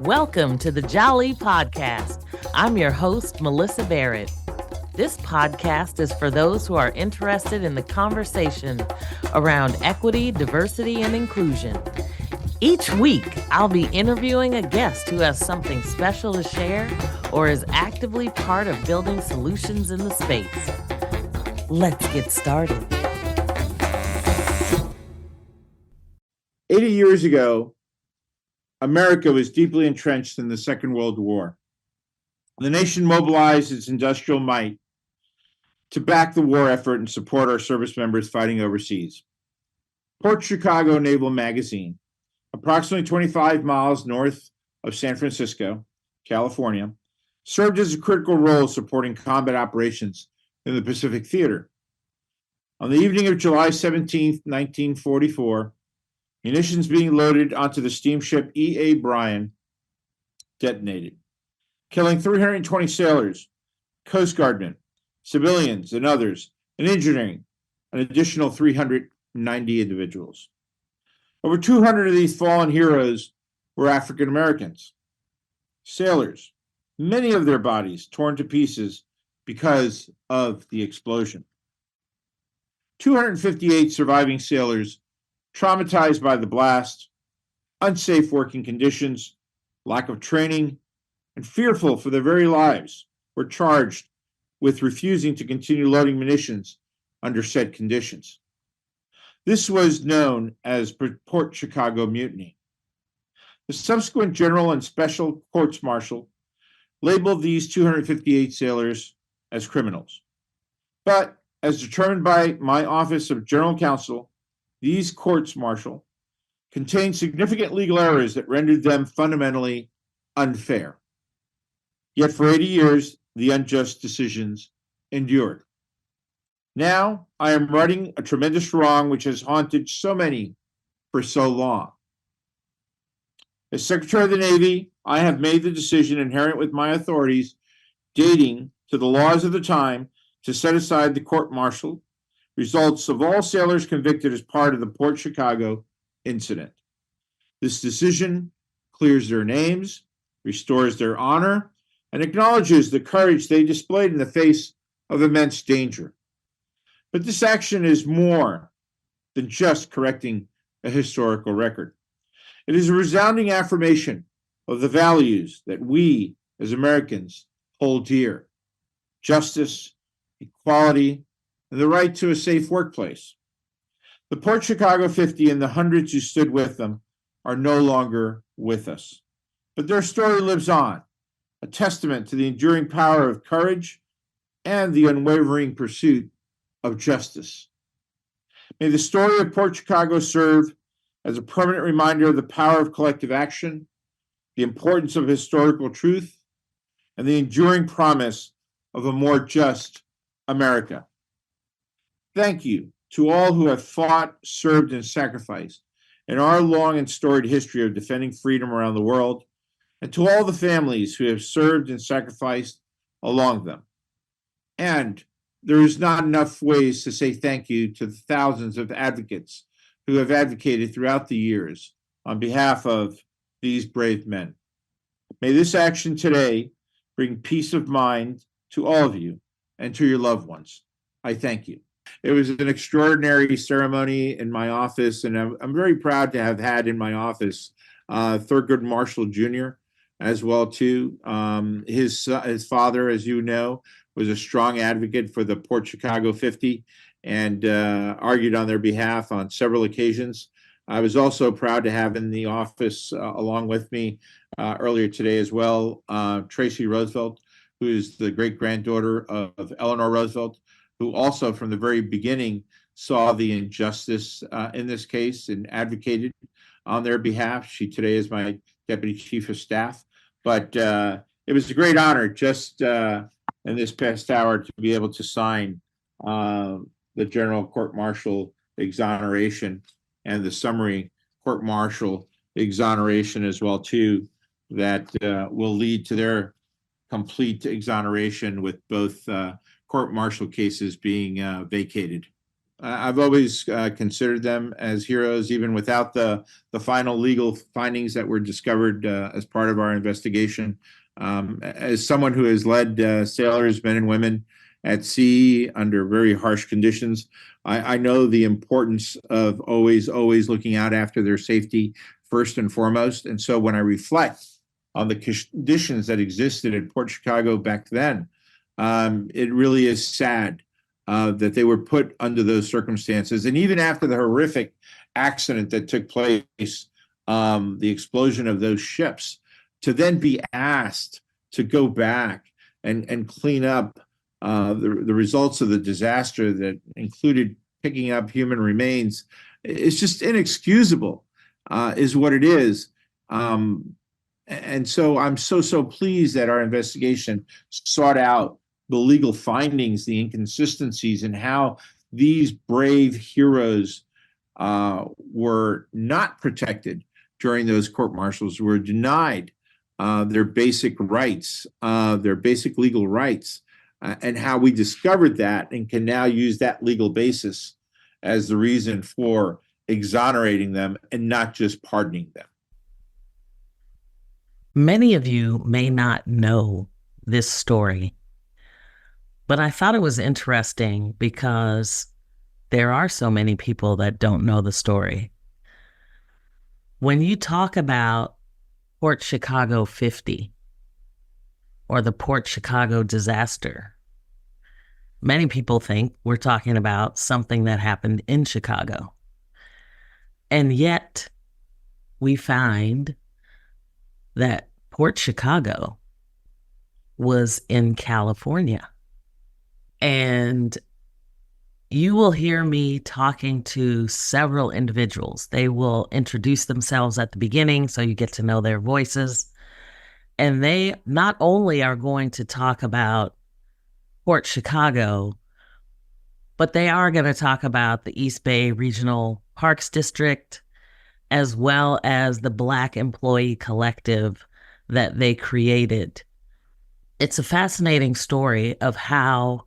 Welcome to the Jali Podcast. I'm your host, Melyssa Barrett. This podcast is for those who are interested in the conversation around equity, diversity, and inclusion. Each week, I'll be interviewing a guest who has something special to share or is actively part of building solutions in the space. Let's get started. 80 years ago, America was deeply entrenched in the Second World War. The nation mobilized its industrial might to back the war effort and support our service members fighting overseas. Port Chicago Naval Magazine, approximately 25 miles north of San Francisco, California, served as a critical role supporting combat operations in the Pacific Theater. On the evening of July 17, 1944, munitions being loaded onto the steamship E.A. Bryan detonated, killing 320 sailors, Coast Guardmen, civilians, and others, and injuring an additional 390 individuals. Over 200 of these fallen heroes were African Americans, sailors, many of their bodies torn to pieces because of the explosion. 258 surviving sailors traumatized by the blast, unsafe working conditions, lack of training, and fearful for their very lives, were charged with refusing to continue loading munitions under said conditions. This was known as Port Chicago Mutiny. The subsequent general and special courts-martial labeled these 258 sailors as criminals. But as determined by my Office of General Counsel, these courts-martial contained significant legal errors that rendered them fundamentally unfair. Yet for 80 years, the unjust decisions endured. Now, I am righting a tremendous wrong which has haunted so many for so long. As Secretary of the Navy, I have made the decision inherent with my authorities dating to the laws of the time to set aside the court-martial results of all sailors convicted as part of the Port Chicago incident. This decision clears their names, restores their honor, and acknowledges the courage they displayed in the face of immense danger. But this action is more than just correcting a historical record. It is a resounding affirmation of the values that we as Americans hold dear: justice, equality, and the right to a safe workplace. The Port Chicago 50 and the hundreds who stood with them are no longer with us. But their story lives on, a testament to the enduring power of courage and the unwavering pursuit of justice. May the story of Port Chicago serve as a permanent reminder of the power of collective action, the importance of historical truth, and the enduring promise of a more just America. Thank you to all who have fought, served, and sacrificed in our long and storied history of defending freedom around the world, and to all the families who have served and sacrificed along them. And there is not enough ways to say thank you to the thousands of advocates who have advocated throughout the years on behalf of these brave men. May this action today bring peace of mind to all of you and to your loved ones. I thank you. It was an extraordinary ceremony in my office, and I'm very proud to have had in my office Thurgood Marshall Jr. as well too. His father, as you know, was a strong advocate for the Port Chicago 50 and argued on their behalf on several occasions. I was also proud to have in the office along with me earlier today as well, Tracy Roosevelt, who is the great-granddaughter of Eleanor Roosevelt, who also from the very beginning saw the injustice in this case and advocated on their behalf. She today is my Deputy Chief of Staff. But it was a great honor just in this past hour to be able to sign the General Court-Martial exoneration and the summary court-martial exoneration as well too, that will lead to their complete exoneration with both court-martial cases being vacated. I've always considered them as heroes, even without the final legal findings that were discovered as part of our investigation. As someone who has led sailors, men and women, at sea under very harsh conditions, I know the importance of always looking out after their safety first and foremost. And so when I reflect on the conditions that existed at Port Chicago back then, it really is sad that they were put under those circumstances. And even after the horrific accident that took place, the explosion of those ships, to then be asked to go back and clean up the results of the disaster that included picking up human remains, is just inexcusable, is what it is. And so I'm so pleased that our investigation sought out the legal findings, the inconsistencies, and how these brave heroes were not protected during those court martials, were denied their basic rights, their basic legal rights, and how we discovered that and can now use that legal basis as the reason for exonerating them and not just pardoning them. Many of you may not know this story, but I thought it was interesting because there are so many people that don't know the story. When you talk about Port Chicago 50 or the Port Chicago disaster, many people think we're talking about something that happened in Chicago. And yet we find that Port Chicago was in California. And you will hear me talking to several individuals. They will introduce themselves at the beginning so you get to know their voices. And they not only are going to talk about Port Chicago, but they are going to talk about the East Bay Regional Parks District, as well as the Black Employee Collective that they created. It's a fascinating story of how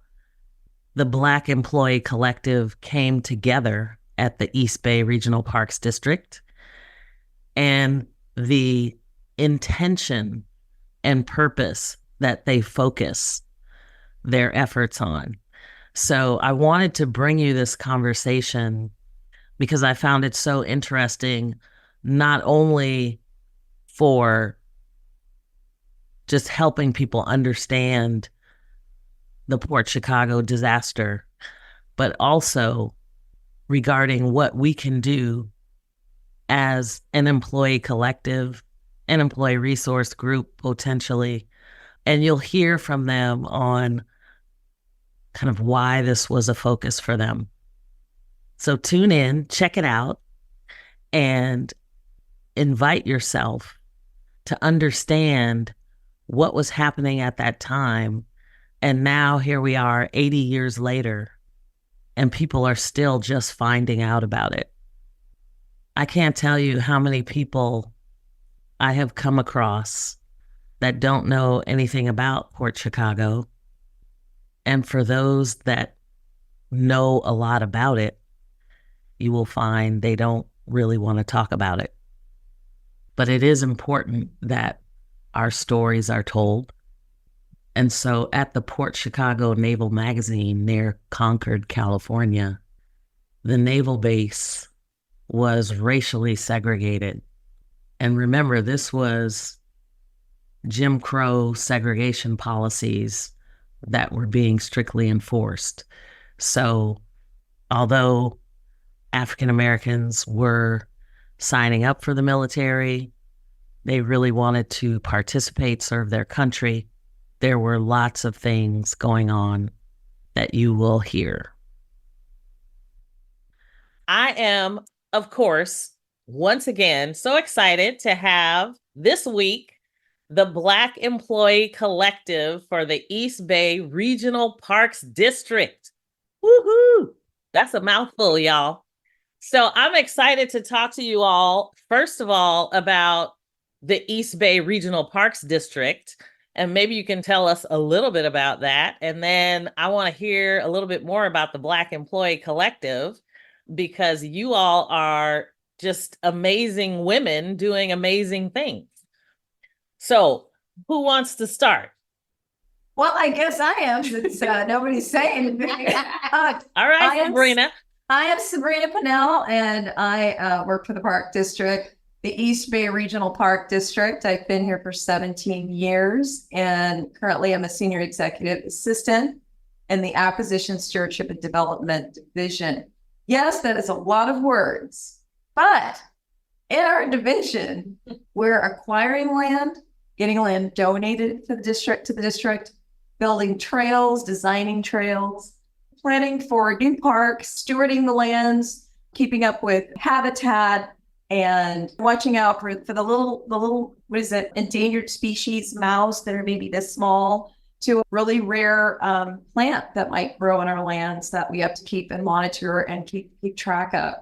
the Black Employee Collective came together at the East Bay Regional Parks District and the intention and purpose that they focus their efforts on. So I wanted to bring you this conversation because I found it so interesting, not only for just helping people understand the Port Chicago disaster, but also regarding what we can do as an employee collective, an employee resource group, potentially. And you'll hear from them on kind of why this was a focus for them. So tune in, check it out, and invite yourself to understand what was happening at that time. And now here we are 80 years later, and people are still just finding out about it. I can't tell you how many people I have come across that don't know anything about Port Chicago. And for those that know a lot about it, you will find they don't really want to talk about it. But it is important that our stories are told. And so at the Port Chicago Naval Magazine near Concord, California, the naval base was racially segregated. And remember, this was Jim Crow segregation policies that were being strictly enforced. So although African Americans were signing up for the military, they really wanted to participate, serve their country, there were lots of things going on that you will hear. I am, of course, once again, so excited to have this week the Black Employee Collective for the East Bay Regional Parks District. Woohoo! That's a mouthful, y'all. So I'm excited to talk to you all, first of all, about the East Bay Regional Parks District And maybe you can tell us a little bit about that. And then I want to hear a little bit more about the Black Employee Collective, because you all are just amazing women doing amazing things. So who wants to start? Well, I guess I am, since nobody's saying anything. All right, Sabrina. I am Sabrina Pinell, and I work for the Park District, the East Bay Regional Park District. I've been here for 17 years, and currently I'm a senior executive assistant in the Acquisition, Stewardship, and Development Division. Yes, that is a lot of words, but in our division, we're acquiring land, getting land donated to the district, building trails, designing trails, planning for new parks, stewarding the lands, keeping up with habitat, and watching out for the little, what is it, endangered species mouse that are maybe this small, to a really rare plant that might grow in our lands that we have to keep and monitor and keep track of,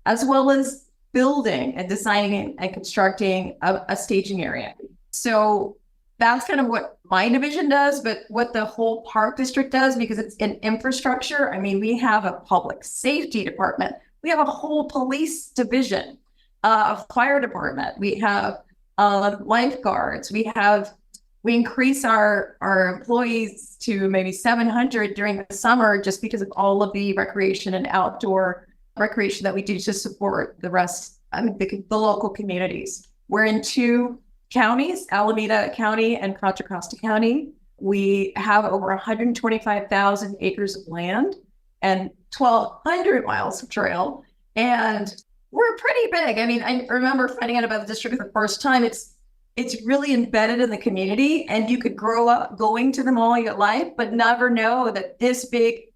as well as building and designing and constructing a staging area. So that's kind of what my division does, but what the whole park district does, because it's in infrastructure. I mean, we have a public safety department. We have a whole police division, a fire department. We have lifeguards. We increase our employees to maybe 700 during the summer, just because of all of the recreation and outdoor recreation that we do to support the rest, the local communities. We're in 2 counties, Alameda County and Contra Costa County. We have over 125,000 acres of land and 1,200 miles of trail. And we're pretty big. I mean, I remember finding out about the district for the first time. It's really embedded in the community, and you could grow up going to them all your life, but never know that this big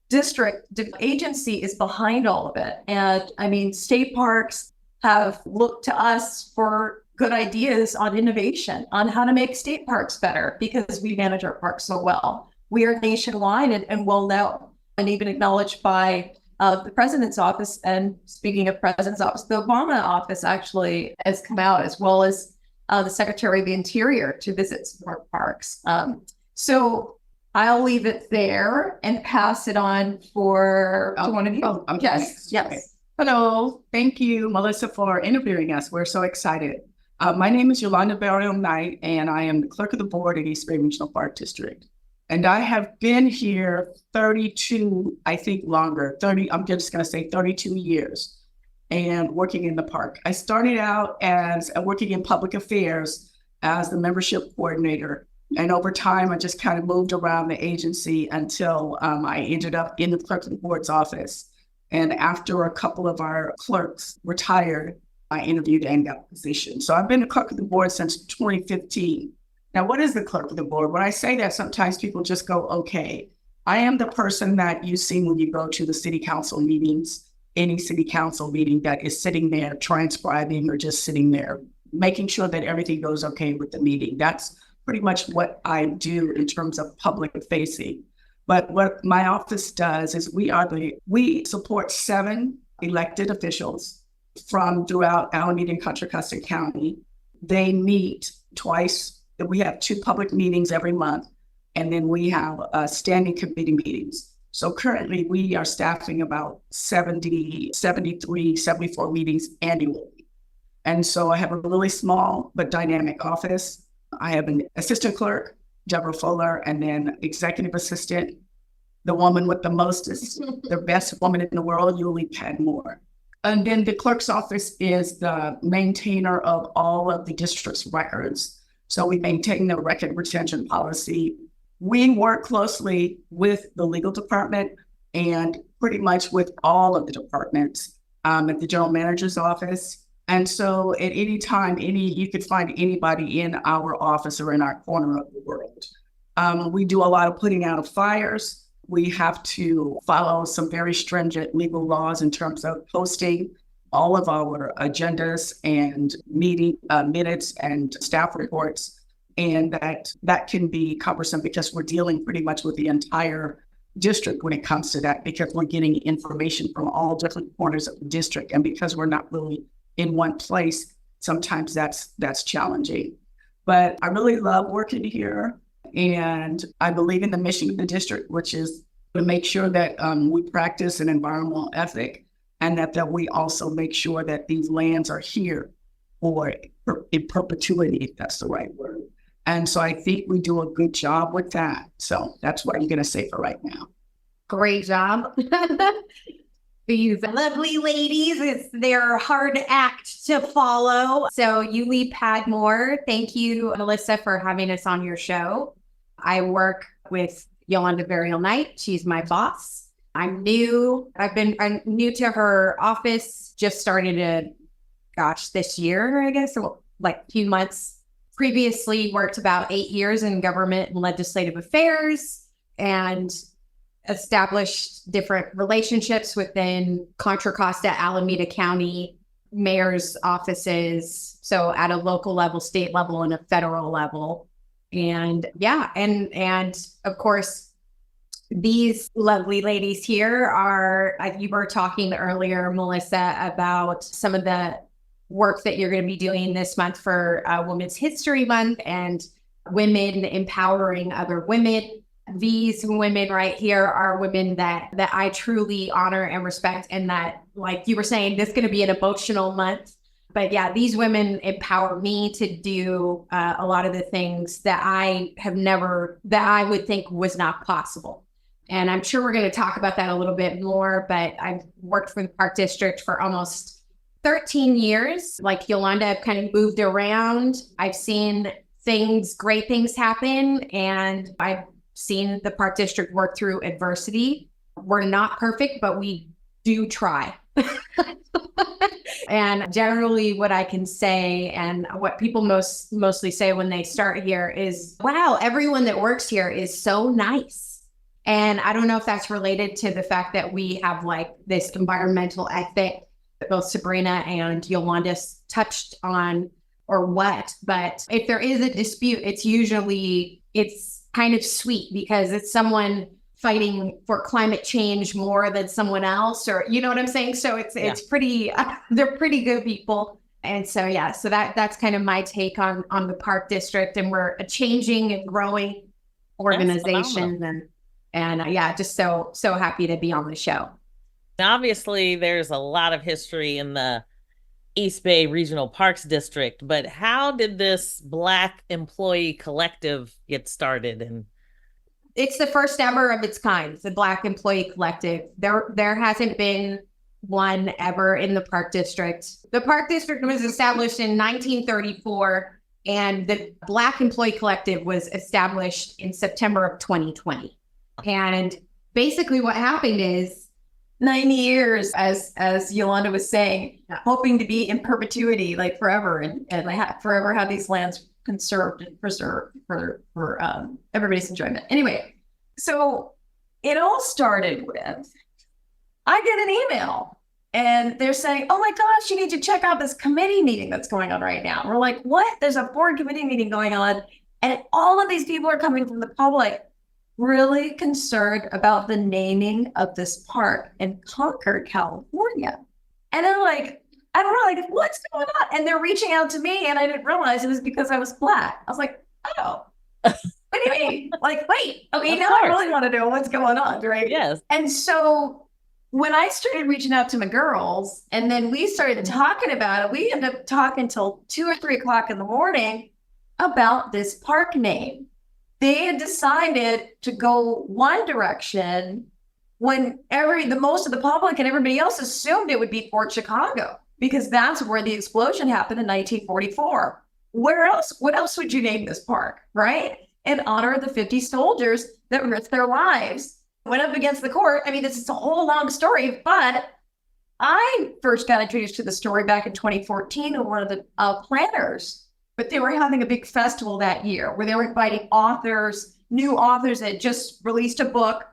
district agency is behind all of it. And I mean, state parks have looked to us for good ideas on innovation, on how to make state parks better, because we manage our parks so well. We are nationwide and well known, and even acknowledged by the president's office. And speaking of president's office, the Obama office actually has come out, as well as the Secretary of the Interior, to visit some of our parks. So I'll leave it there and pass it on for one of you. Yes. Hello. Thank you, Melyssa, for interviewing us. We're so excited. My name is Yolanda Barial Knight, and I am the clerk of the board at East Bay Regional Park District. And I have been here 32, I think longer, I'm just going to say 32 years, and working in the park. I started out as working in public affairs as the membership coordinator. And over time, I just kind of moved around the agency until I ended up in the clerk of the board's office. And after a couple of our clerks retired, I interviewed and got a position. So I've been the clerk of the board since 2015. Now, what is the clerk of the board? When I say that, sometimes people just go, okay. I am the person that you see when you go to the city council meetings, any city council meeting, that is sitting there transcribing or just sitting there, making sure that everything goes okay with the meeting. That's pretty much what I do in terms of public facing. But what my office does is we support 7 elected officials from throughout Alameda and Contra Costa County. They meet twice. We have 2 public meetings every month, and then we have standing committee meetings. So currently we are staffing about 70, 73, 74 meetings annually. And so I have a really small but dynamic office. I have an assistant clerk, Deborah Fuller, and then executive assistant, the woman with the mostest, the best woman in the world, Yulie Padmore. And then the clerk's office is the maintainer of all of the district's records. So we maintain the record retention policy. We work closely with the legal department and pretty much with all of the departments at the general manager's office. And so at any time, you could find anybody in our office or in our corner of the world. We do a lot of putting out of fires. We have to follow some very stringent legal laws in terms of posting all of our agendas and meeting minutes and staff reports. And that can be cumbersome because we're dealing pretty much with the entire district when it comes to that, because we're getting information from all different corners of the district. And because we're not really in one place, sometimes that's challenging. but I really love working here. And I believe in the mission of the district, which is to make sure that we practice an environmental ethic, and that we also make sure that these lands are here for in perpetuity, if that's the right word. And so I think we do a good job with that. So that's what I'm going to say for right now. Great job. These lovely ladies, they're a hard act to follow. So Yulie Padmore, thank you, Melyssa, for having us on your show. I work with Yolanda Barial Knight. She's my boss. I'm new. I'm new to her office. Just started this year, I guess, so like a few months. Previously worked about 8 years in government and legislative affairs and established different relationships within Contra Costa, Alameda County mayor's offices. So at a local level, state level, and a federal level. And and of course, these lovely ladies here are, you were talking earlier, Melyssa, about some of the work that you're going to be doing this month for Women's History Month and women empowering other women. These women right here are women that I truly honor and respect, and that, like you were saying, this is going to be an emotional month. But yeah, these women empower me to do a lot of the things that I would think was not possible. And I'm sure we're going to talk about that a little bit more, but I've worked for the Park District for almost 13 years. Like Yolanda, I've kind of moved around. I've seen great things happen, and I've seen the Park District work through adversity. We're not perfect, but we do try. And generally what I can say, and what people mostly say when they start here, is, wow, everyone that works here is so nice. And I don't know if that's related to the fact that we have like this environmental ethic that both Sabrina and Yolanda touched on, or what, but if there is a dispute, it's kind of sweet because it's someone fighting for climate change more than someone else, or you know what I'm saying? So it's pretty, they're pretty good people. And so, so that's kind of my take on the Park District, and we're a changing and growing organization, and just so happy to be on the show. Obviously, there's a lot of history in the East Bay Regional Parks District, but how did this Black employee collective get started? And it's the first ever of its kind. It's a Black employee collective. There hasn't been one ever in the Park District. The Park District was established in 1934, and the Black employee collective was established in September of 2020. And basically what happened is 90 years, as Yolanda was saying, hoping to be in perpetuity, like forever, and forever have these lands conserved and preserved for everybody's enjoyment. Anyway, so it all started with, I get an email and they're saying, oh my gosh, you need to check out this committee meeting that's going on right now. We're like, what? There's a board committee meeting going on, and all of these people are coming from the public, really concerned about the naming of this park in Concord, California. And I'm like, I don't know, like, what's going on? And they're reaching out to me, and I didn't realize it was because I was Black. I was like, oh, what do you mean? Like, wait, okay, now I really want to know what's going on, right? Yes. And so when I started reaching out to my girls, and then we started talking about it, we ended up talking till 2 or 3 o'clock in the morning about this park name. They had decided to go one direction when most of the public and everybody else assumed it would be Fort Chicago, because that's where the explosion happened in 1944. What else would you name this park, right? In honor of the 50 soldiers that risked their lives, went up against the court. I mean, this is a whole long story, but I first got introduced to the story back in 2014 with one of the planners. But they were having a big festival that year where they were inviting new authors that just released a book,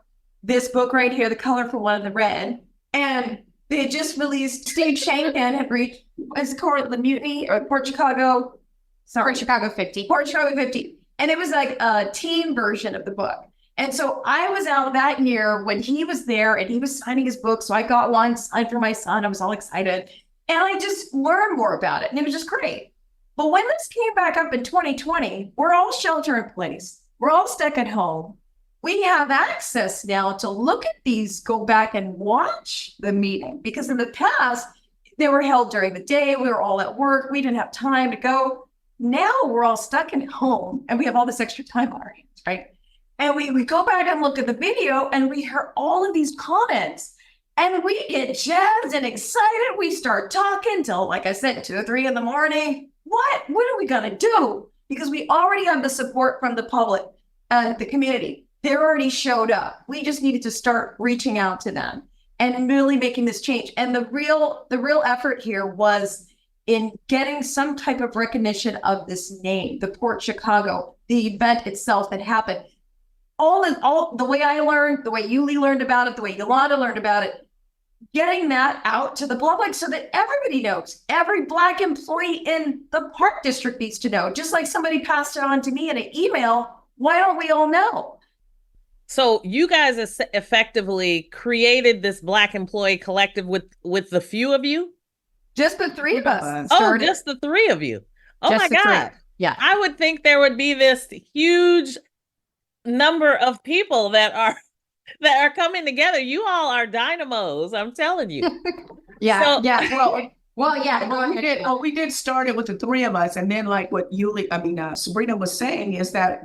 this book right here, The Colorful One and the Red. And they had just released, Steve Shankin had reached, what's it called, the Mutiny, or Port Chicago 50. Port Chicago 50. And it was like a teen version of the book. And so I was out that year when he was there and he was signing his book. So I got one signed for my son. I was all excited. And I just learned more about it. And it was just great. But when this came back up in 2020, we're all shelter in place. We're all stuck at home. We have access now to look at these, go back and watch the meeting, because in the past, they were held during the day. We were all at work. We didn't have time to go. Now we're all stuck at home and we have all this extra time on our hands, right? And we go back and look at the video and we hear all of these comments and we get jazzed and excited. We start talking till, like I said, 2 or 3 in the morning. What are we going to do? Because we already have the support from the public, the community. They already showed up. We just needed to start reaching out to them and really making this change. And the real effort here was in getting some type of recognition of this name, the Port Chicago, the event itself that happened. All the way I learned, the way Yulie learned about it, the way Yolanda learned about it, getting that out to the public so that everybody knows. Every Black employee in the Park District needs to know. Just like somebody passed it on to me in an email, why don't we all know? So you guys effectively created this Black employee collective with the few of you? Just the 3 of us. Oh, just the 3 of you. Oh just my God. 3. Yeah. I would think there would be this huge number of people that are coming together. You all are dynamos, I'm telling you. Yeah. So, yeah. Well, yeah. We did start it with the 3 of us, and then like what Sabrina was saying is that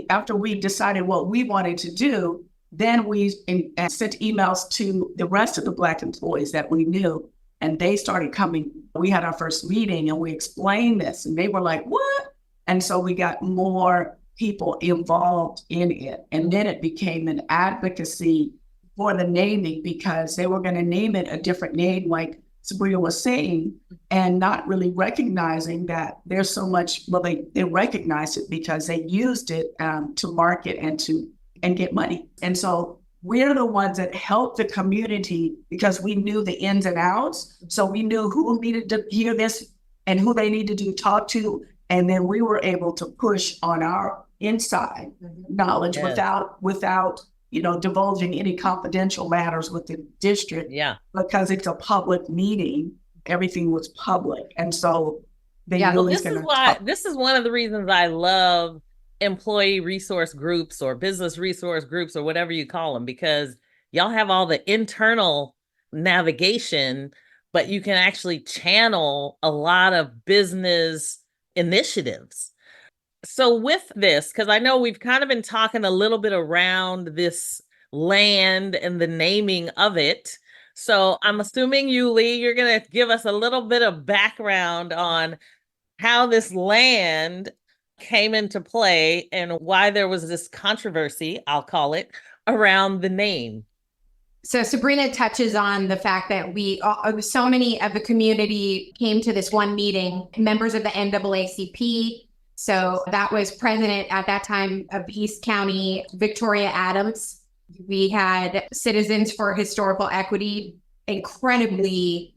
after we decided what we wanted to do, then we sent emails to the rest of the Black employees that we knew, and they started coming. We had our first meeting and we explained this, and they were like, "What?" And so we got more people involved in it, and then it became an advocacy for the naming, because they were going to name it a different name, like Sabrina was saying, and not really recognizing that there's so much. Well, they recognized it because they used it to market and get money. And so we're the ones that helped the community because we knew the ins and outs. So we knew who needed to hear this and who they needed to talk to. And then we were able to push on our inside knowledge without divulging any confidential matters with the district. Yeah. Because it's a public meeting, everything was public. And so this is one of the reasons I love employee resource groups or business resource groups or whatever you call them, because y'all have all the internal navigation, but you can actually channel a lot of business initiatives. So with this, because I know we've kind of been talking a little bit around this land and the naming of it. So I'm assuming, Yulie, you're going to give us a little bit of background on how this land came into play and why there was this controversy, I'll call it, around the name. So Sabrina touches on the fact that so many of the community came to this one meeting, members of the NAACP. So that was president at that time of East County, Victoria Adams. We had Citizens for Historical Equity, incredibly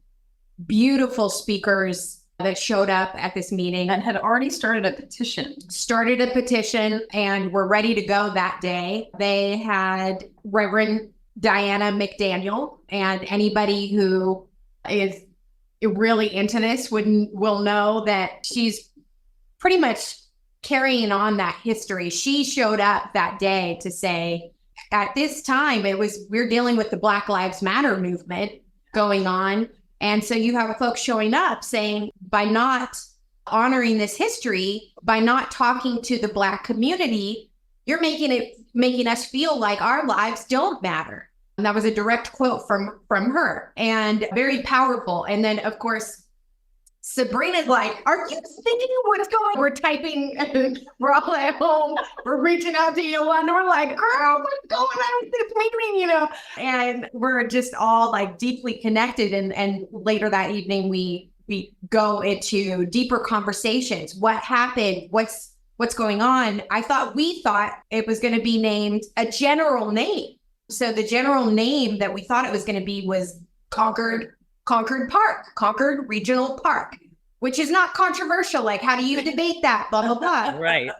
beautiful speakers that showed up at this meeting and had already started a petition. And were ready to go that day. They had Reverend Diana McDaniel, and anybody who is really into this will know that she's pretty much carrying on that history. She showed up that day to say, at this time, we're dealing with the Black Lives Matter movement going on. And so you have folks showing up saying, by not honoring this history, by not talking to the Black community, you're making us feel like our lives don't matter. And that was a direct quote from her, and very powerful. And then, of course, Sabrina's like, are you thinking what's going on? We're typing, we're all at home, we're reaching out to Yolanda, we're like, girl, what's going on with this meeting, And we're just all like deeply connected. And later that evening, we go into deeper conversations. What happened? What's going on? We thought it was going to be named a general name. So the general name that we thought it was going to be was Concord Regional Park, which is not controversial. Like, how do you debate that? Blah, blah, blah. Right.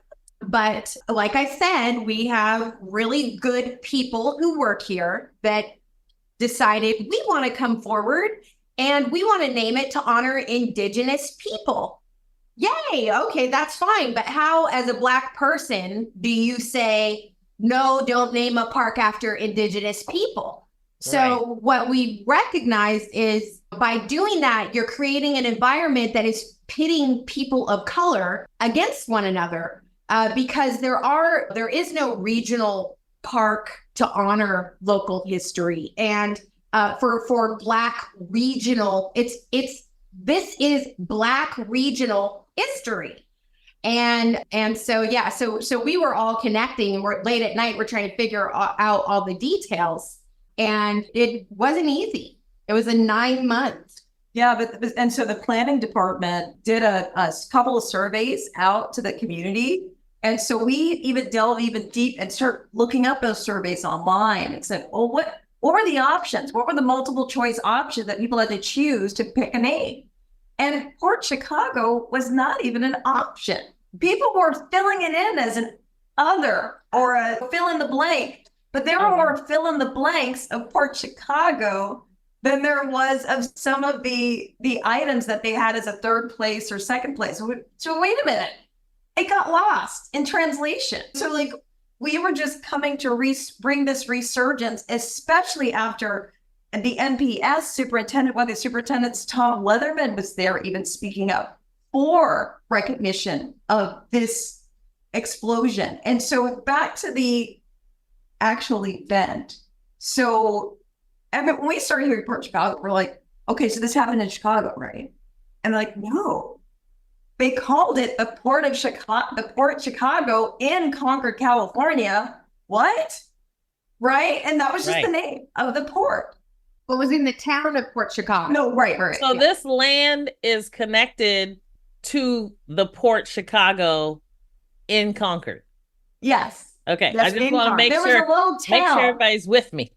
But like I said, we have really good people who work here that decided we want to come forward and we want to name it to honor Indigenous people. Yay, okay, that's fine. But how, as a Black person, do you say, no, don't name a park after Indigenous people? So what we recognize is by doing that, you're creating an environment that is pitting people of color against one another, because there is no regional park to honor local history. And for Black regional, this is Black regional history. And so we were all connecting, and we're late at night, we're trying to figure out all the details. And it wasn't easy. It was a 9 months. Yeah, and so the planning department did a couple of surveys out to the community. And so we even delve even deep and start looking up those surveys online and said, well, what were the options? What were the multiple choice options that people had to choose to pick a name? And Port Chicago was not even an option. People were filling it in as an other or a fill in the blank, but there were more fill in the blanks of Port Chicago than there was of some of the items that they had as a third place or second place. So wait a minute, it got lost in translation. So like we were just coming to bring this resurgence, especially after the NPS superintendent, one of the superintendents, Tom Leatherman, was there even speaking up for recognition of this explosion. And so back to the actual event. So I mean, when we started hearing Port Chicago, we're like, okay, so this happened in Chicago, right? And like, no, they called it the Port Chicago in Concord, California. What? Right? And that was just the name of the port. What was in the town of Port Chicago? No, right. So this land is connected to the Port Chicago in Concord. Yes. Okay, That's I just want to make sure everybody's with me.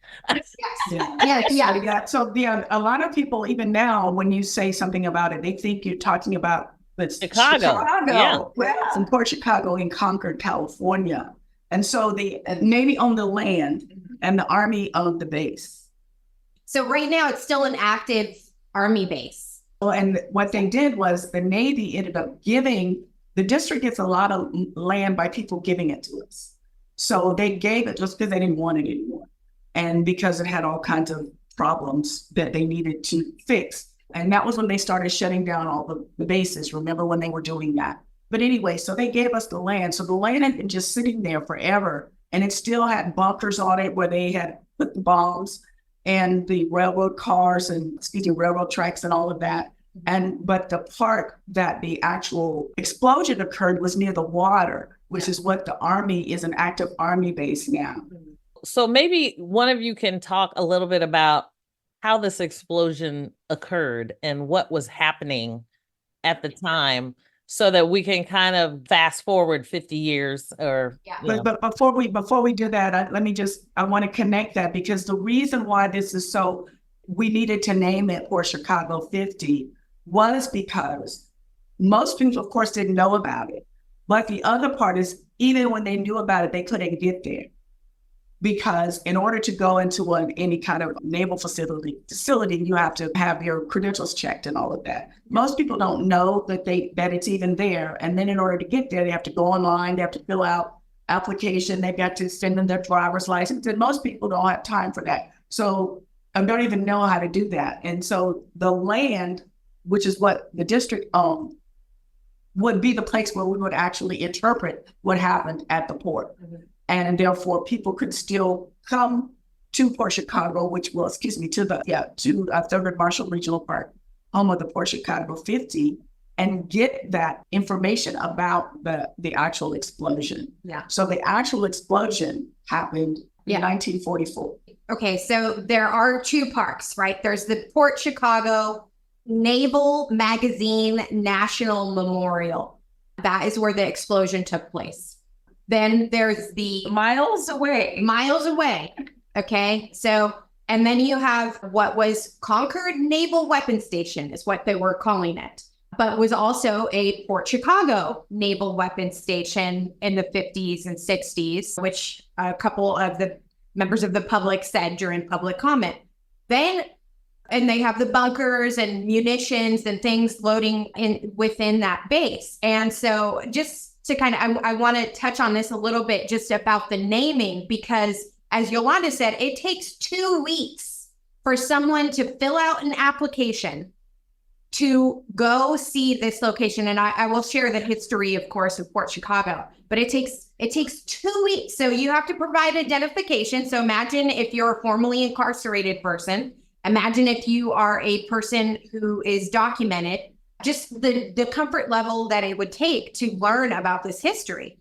Yeah. So a lot of people, even now, when you say something about it, they think you're talking about Chicago. Yeah. It's in Port Chicago in Concord, California. And so the Navy owned the land and the Army owned the base. So right now it's still an active Army base. Well, and what they did was the Navy ended up giving, the district gets a lot of land by people giving it to us. So they gave it just because they didn't want it anymore. And because it had all kinds of problems that they needed to fix. And that was when they started shutting down all the bases. Remember when they were doing that? But anyway, so they gave us the land. So the land had been just sitting there forever. And it still had bunkers on it where they had put the bombs and the railroad cars and railroad tracks and all of that. But the part that the actual explosion occurred was near the water, which is what the Army is, an active Army base now. So maybe one of you can talk a little bit about how this explosion occurred and what was happening at the time, so that we can kind of fast forward 50 years or. Yeah. But before we do that, I want to connect that, because the reason why this is so, we needed to name it Port Chicago 50 was because most people, of course, didn't know about it. But the other part is, even when they knew about it, they couldn't get there. Because in order to go into any kind of naval facility, you have to have your credentials checked and all of that. Most people don't know that it's even there. And then in order to get there, they have to go online, they have to fill out application, they've got to send them their driver's license. And most people don't have time for that. So I don't even know how to do that. And so the land, which is what the district owned, would be the place where we would actually interpret what happened at the port. Mm-hmm. And therefore people could still come to Port Chicago, to Thurgood Marshall Regional Park, home of the Port Chicago 50, and get that information about the actual explosion. Yeah. So the actual explosion happened in 1944. Okay, so there are two parks, right? There's the Port Chicago Naval Magazine National Memorial. That is where the explosion took place. Then there's the miles away. Okay. So, and then you have what was Concord Naval Weapons Station is what they were calling it, but was also a Port Chicago Naval Weapons Station in the 50s and 60s, which a couple of the members of the public said during public comment. Then and they have the bunkers and munitions and things loading in within that base. And so just to kind of, I want to touch on this a little bit just about the naming, because as Yolanda said, it takes 2 weeks for someone to fill out an application to go see this location. And I will share the history, of course, of Fort Chicago, but it takes 2 weeks. So you have to provide identification. So imagine if you're a formerly incarcerated person, imagine if you are a person who is documented, just the comfort level that it would take to learn about this history.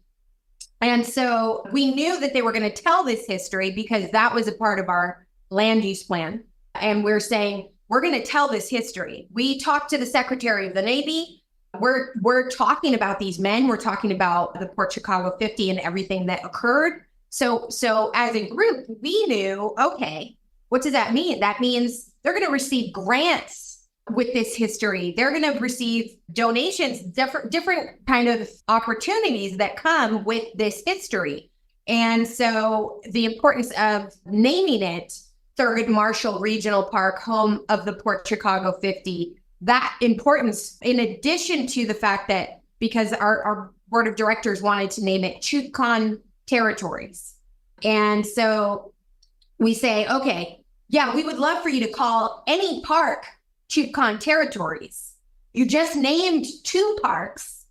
And so we knew that they were going to tell this history because that was a part of our land use plan. And we're saying, we're going to tell this history. We talked to the Secretary of the Navy. We're talking about these men. We're talking about the Port Chicago 50 and everything that occurred. So as a group, we knew, okay, what does that mean? That means they're going to receive grants with this history. They're going to receive donations, different kind of opportunities that come with this history. And so the importance of naming it Thurgood Marshall Regional Park, home of the Port Chicago 50, that importance, in addition to the fact that because our board of directors wanted to name it Chukon Territories. And so we say, okay, yeah, we would love for you to call any park Chukon Territories. You just named 2 parks,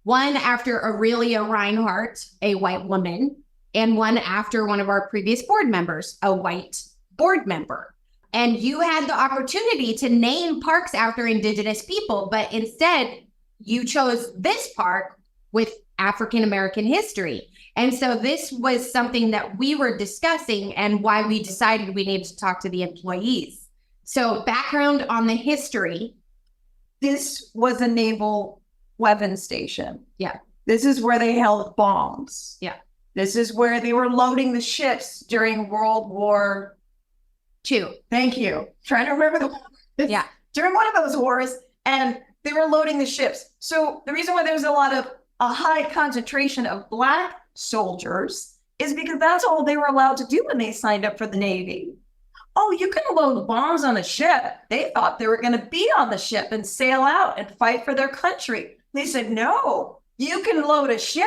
one after Aurelia Reinhardt, a white woman, and one after one of our previous board members, a white board member. And you had the opportunity to name parks after Indigenous people, but instead you chose this park with African American history. And so this was something that we were discussing and why we decided we needed to talk to the employees. So background on the history. This was a naval weapons station. Yeah. This is where they held bombs. Yeah. This is where they were loading the ships during World War II. Thank you. Trying to remember Yeah. during one of those wars, and they were loading the ships. So the reason why there's a high concentration of Black soldiers is because that's all they were allowed to do when they signed up for the Navy. Oh, you can load bombs on a ship. They thought they were going to be on the ship and sail out and fight for their country. They said, no, you can load a ship.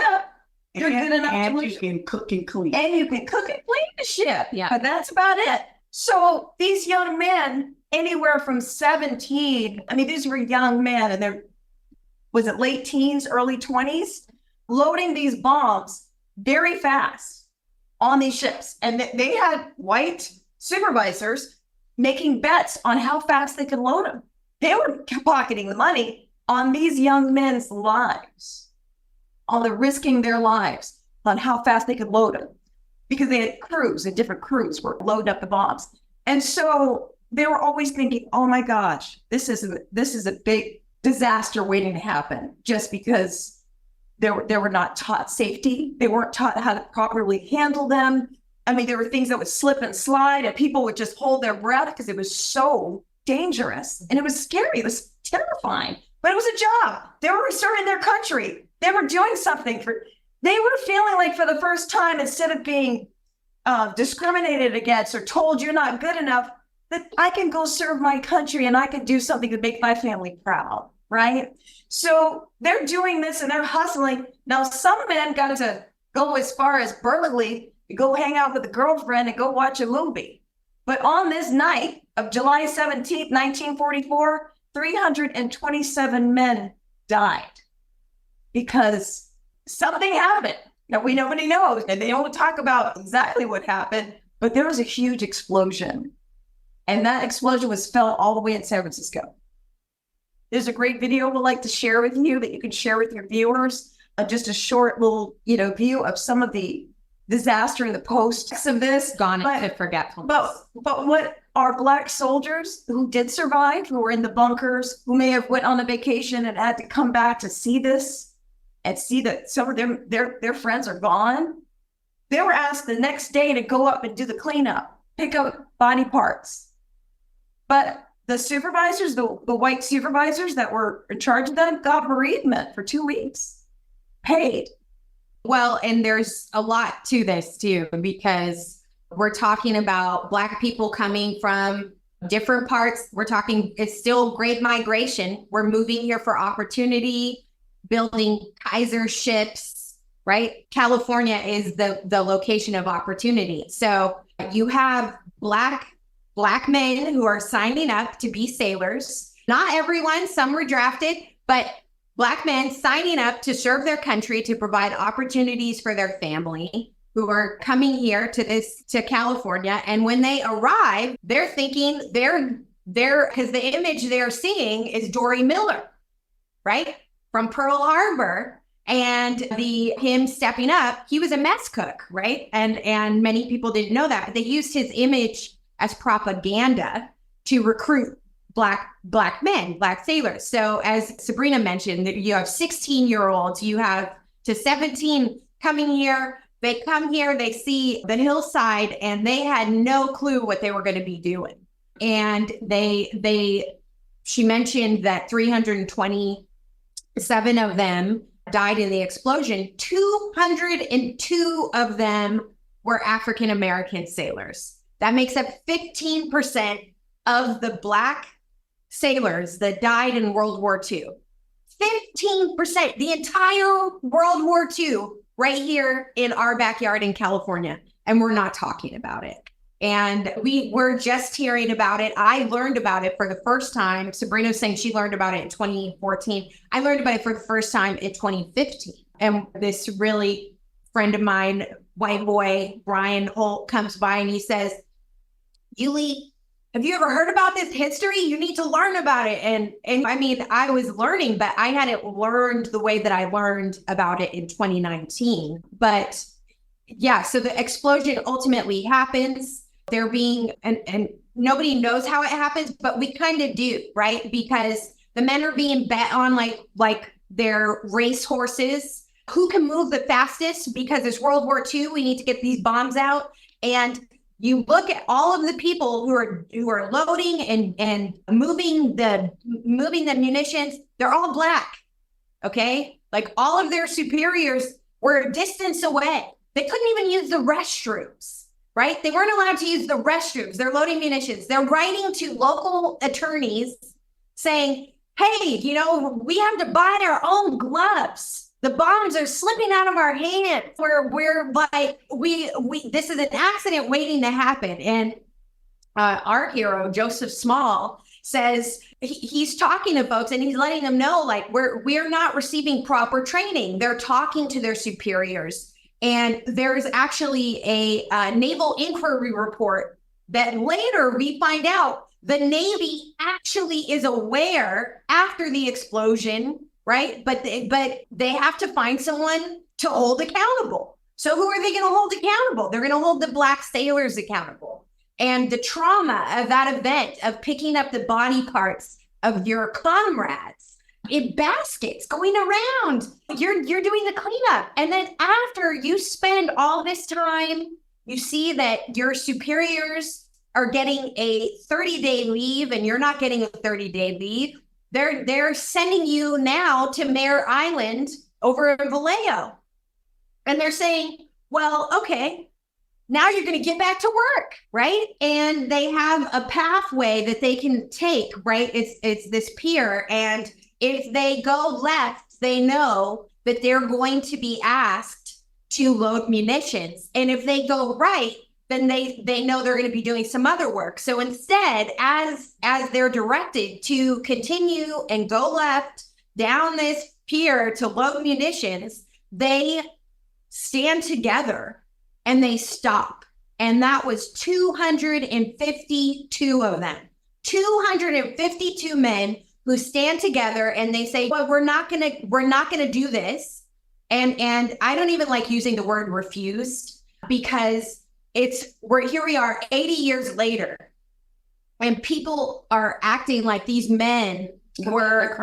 You're good enough and you can cook and clean. And you can cook and clean the ship. Yeah. But that's about it. So these young men, anywhere from 17, I mean, these were young men, and they're, was it late teens, early 20s, loading these bombs very fast on these ships. And they had white supervisors making bets on how fast they could load them. They were pocketing the money on these young men's lives, on the risking their lives, on how fast they could load them. Because they had crews, and different crews were loading up the bombs. And so they were always thinking, oh my gosh, this is a big disaster waiting to happen, just because they were not taught safety. They weren't taught how to properly handle them. I mean, there were things that would slip and slide, and people would just hold their breath because it was so dangerous. And it was scary. It was terrifying. But it was a job. They were serving their country. They were doing something they were feeling like for the first time, instead of being discriminated against or told you're not good enough, that I can go serve my country and I can do something to make my family proud, right? So they're doing this and they're hustling. Now, some men got to go as far as Burley, go hang out with a girlfriend and go watch a movie. But on this night of July 17th, 1944, 327 men died because something happened that nobody knows, and they don't talk about exactly what happened, but there was a huge explosion, and that explosion was felt all the way in San Francisco. There's a great video we'd like to share with you that you can share with your viewers, just a short little, view of some of the disaster and the posts of this. Gone into forgetfulness. But what our Black soldiers who did survive, who were in the bunkers, who may have went on a vacation and had to come back to see this, and see that some of their friends are gone, they were asked the next day to go up and do the cleanup, pick up body parts. But the supervisors, the white supervisors that were in charge of them, got bereavement for 2 weeks, paid. Well, and there's a lot to this too, because we're talking about Black people coming from different parts. We're talking, it's still great migration. We're moving here for opportunity, building Kaiser ships, right? California is the location of opportunity. So you have black men who are signing up to be sailors. Not everyone, some were drafted, but Black men signing up to serve their country, to provide opportunities for their family, who are coming here to California. And when they arrive, they're thinking because the image they're seeing is Dory Miller, right? From Pearl Harbor. And him stepping up, he was a mess cook, right? And many people didn't know that, but they used his image as propaganda to recruit Black men, Black sailors. So as Sabrina mentioned, you have 16-year-olds, you have to 17 coming here. They come here, they see the hillside, and they had no clue what they were going to be doing. And she mentioned that 327 of them died in the explosion. 202 of them were African-American sailors. That makes up 15% of the Black sailors that died in World War II. 15%, the entire World War II, right here in our backyard in California. And we're not talking about it. And we were just hearing about it. I learned about it for the first time. Sabrina was saying she learned about it in 2014. I learned about it for the first time in 2015. And this really friend of mine, white boy, Brian Holt, comes by and he says, Yulie, have you ever heard about this history? You need to learn about it. And I mean, I was learning, but I hadn't learned the way that I learned about it in 2019. But yeah, so the explosion ultimately happens. They're being, and nobody knows how it happens, but we kind of do, right? Because the men are being bet on like they're race horses. Who can move the fastest? Because it's World War II, we need to get these bombs out. And you look at all of the people who are loading and moving the munitions, they're all Black, okay? Like all of their superiors were a distance away. They couldn't even use the restrooms, right? They weren't allowed to use the restrooms. They're loading munitions. They're writing to local attorneys saying, hey, we have to buy our own gloves. The bombs are slipping out of our hands. We're like, this is an accident waiting to happen. And our hero, Joseph Small, says he's talking to folks and he's letting them know, like, we're not receiving proper training. They're talking to their superiors. And there's actually a naval inquiry report that later we find out the Navy actually is aware after the explosion, right? But they have to find someone to hold accountable. So who are they going to hold accountable? They're going to hold the Black sailors accountable. And the trauma of that event, of picking up the body parts of your comrades in baskets going around, you're doing the cleanup. And then after you spend all this time, you see that your superiors are getting a 30-day leave and you're not getting a 30-day leave. They're sending you now to Mare Island over in Vallejo. And they're saying, well, okay, now you're going to get back to work, right? And they have a pathway that they can take, right? It's this pier. And if they go left, they know that they're going to be asked to load munitions. And if they go right, then they know they're going to be doing some other work. So instead, as they're directed to continue and go left down this pier to load munitions, they stand together and they stop. And that was 252 of them, 252 men who stand together and they say, well, we're not gonna do this. And I don't even like using the word refused, because here we are 80 years later, and people are acting like these men were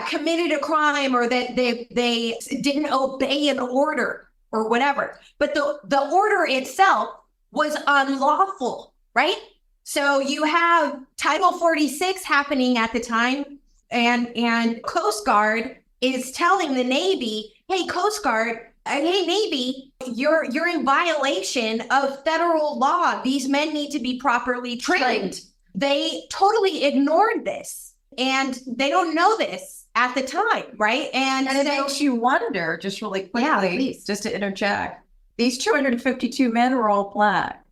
committed a crime, or that they didn't obey an order or whatever. But the order itself was unlawful, right? So you have Title 46 happening at the time, and Coast Guard is telling the Navy, hey, Coast Guard, hey, Navy, you're in violation of federal law. These men need to be properly trained. They totally ignored this, and they don't know this at the time, right? And it makes you wonder, just really quickly, just to interject, these 252 men were all Black.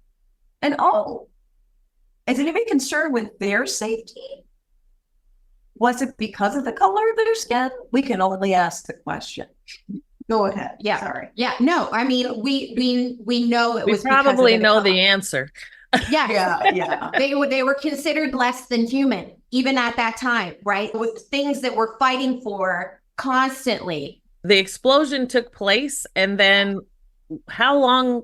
And is anybody concerned with their safety? Was it because of the color of their skin? We can only ask the question. Go ahead. Yeah. Sorry. Yeah. No, I mean, we know it We was probably because of know color. the answer. Yes. Yeah. They were considered less than human, even at that time, right? With things that we're fighting for constantly. The explosion took place, and then how long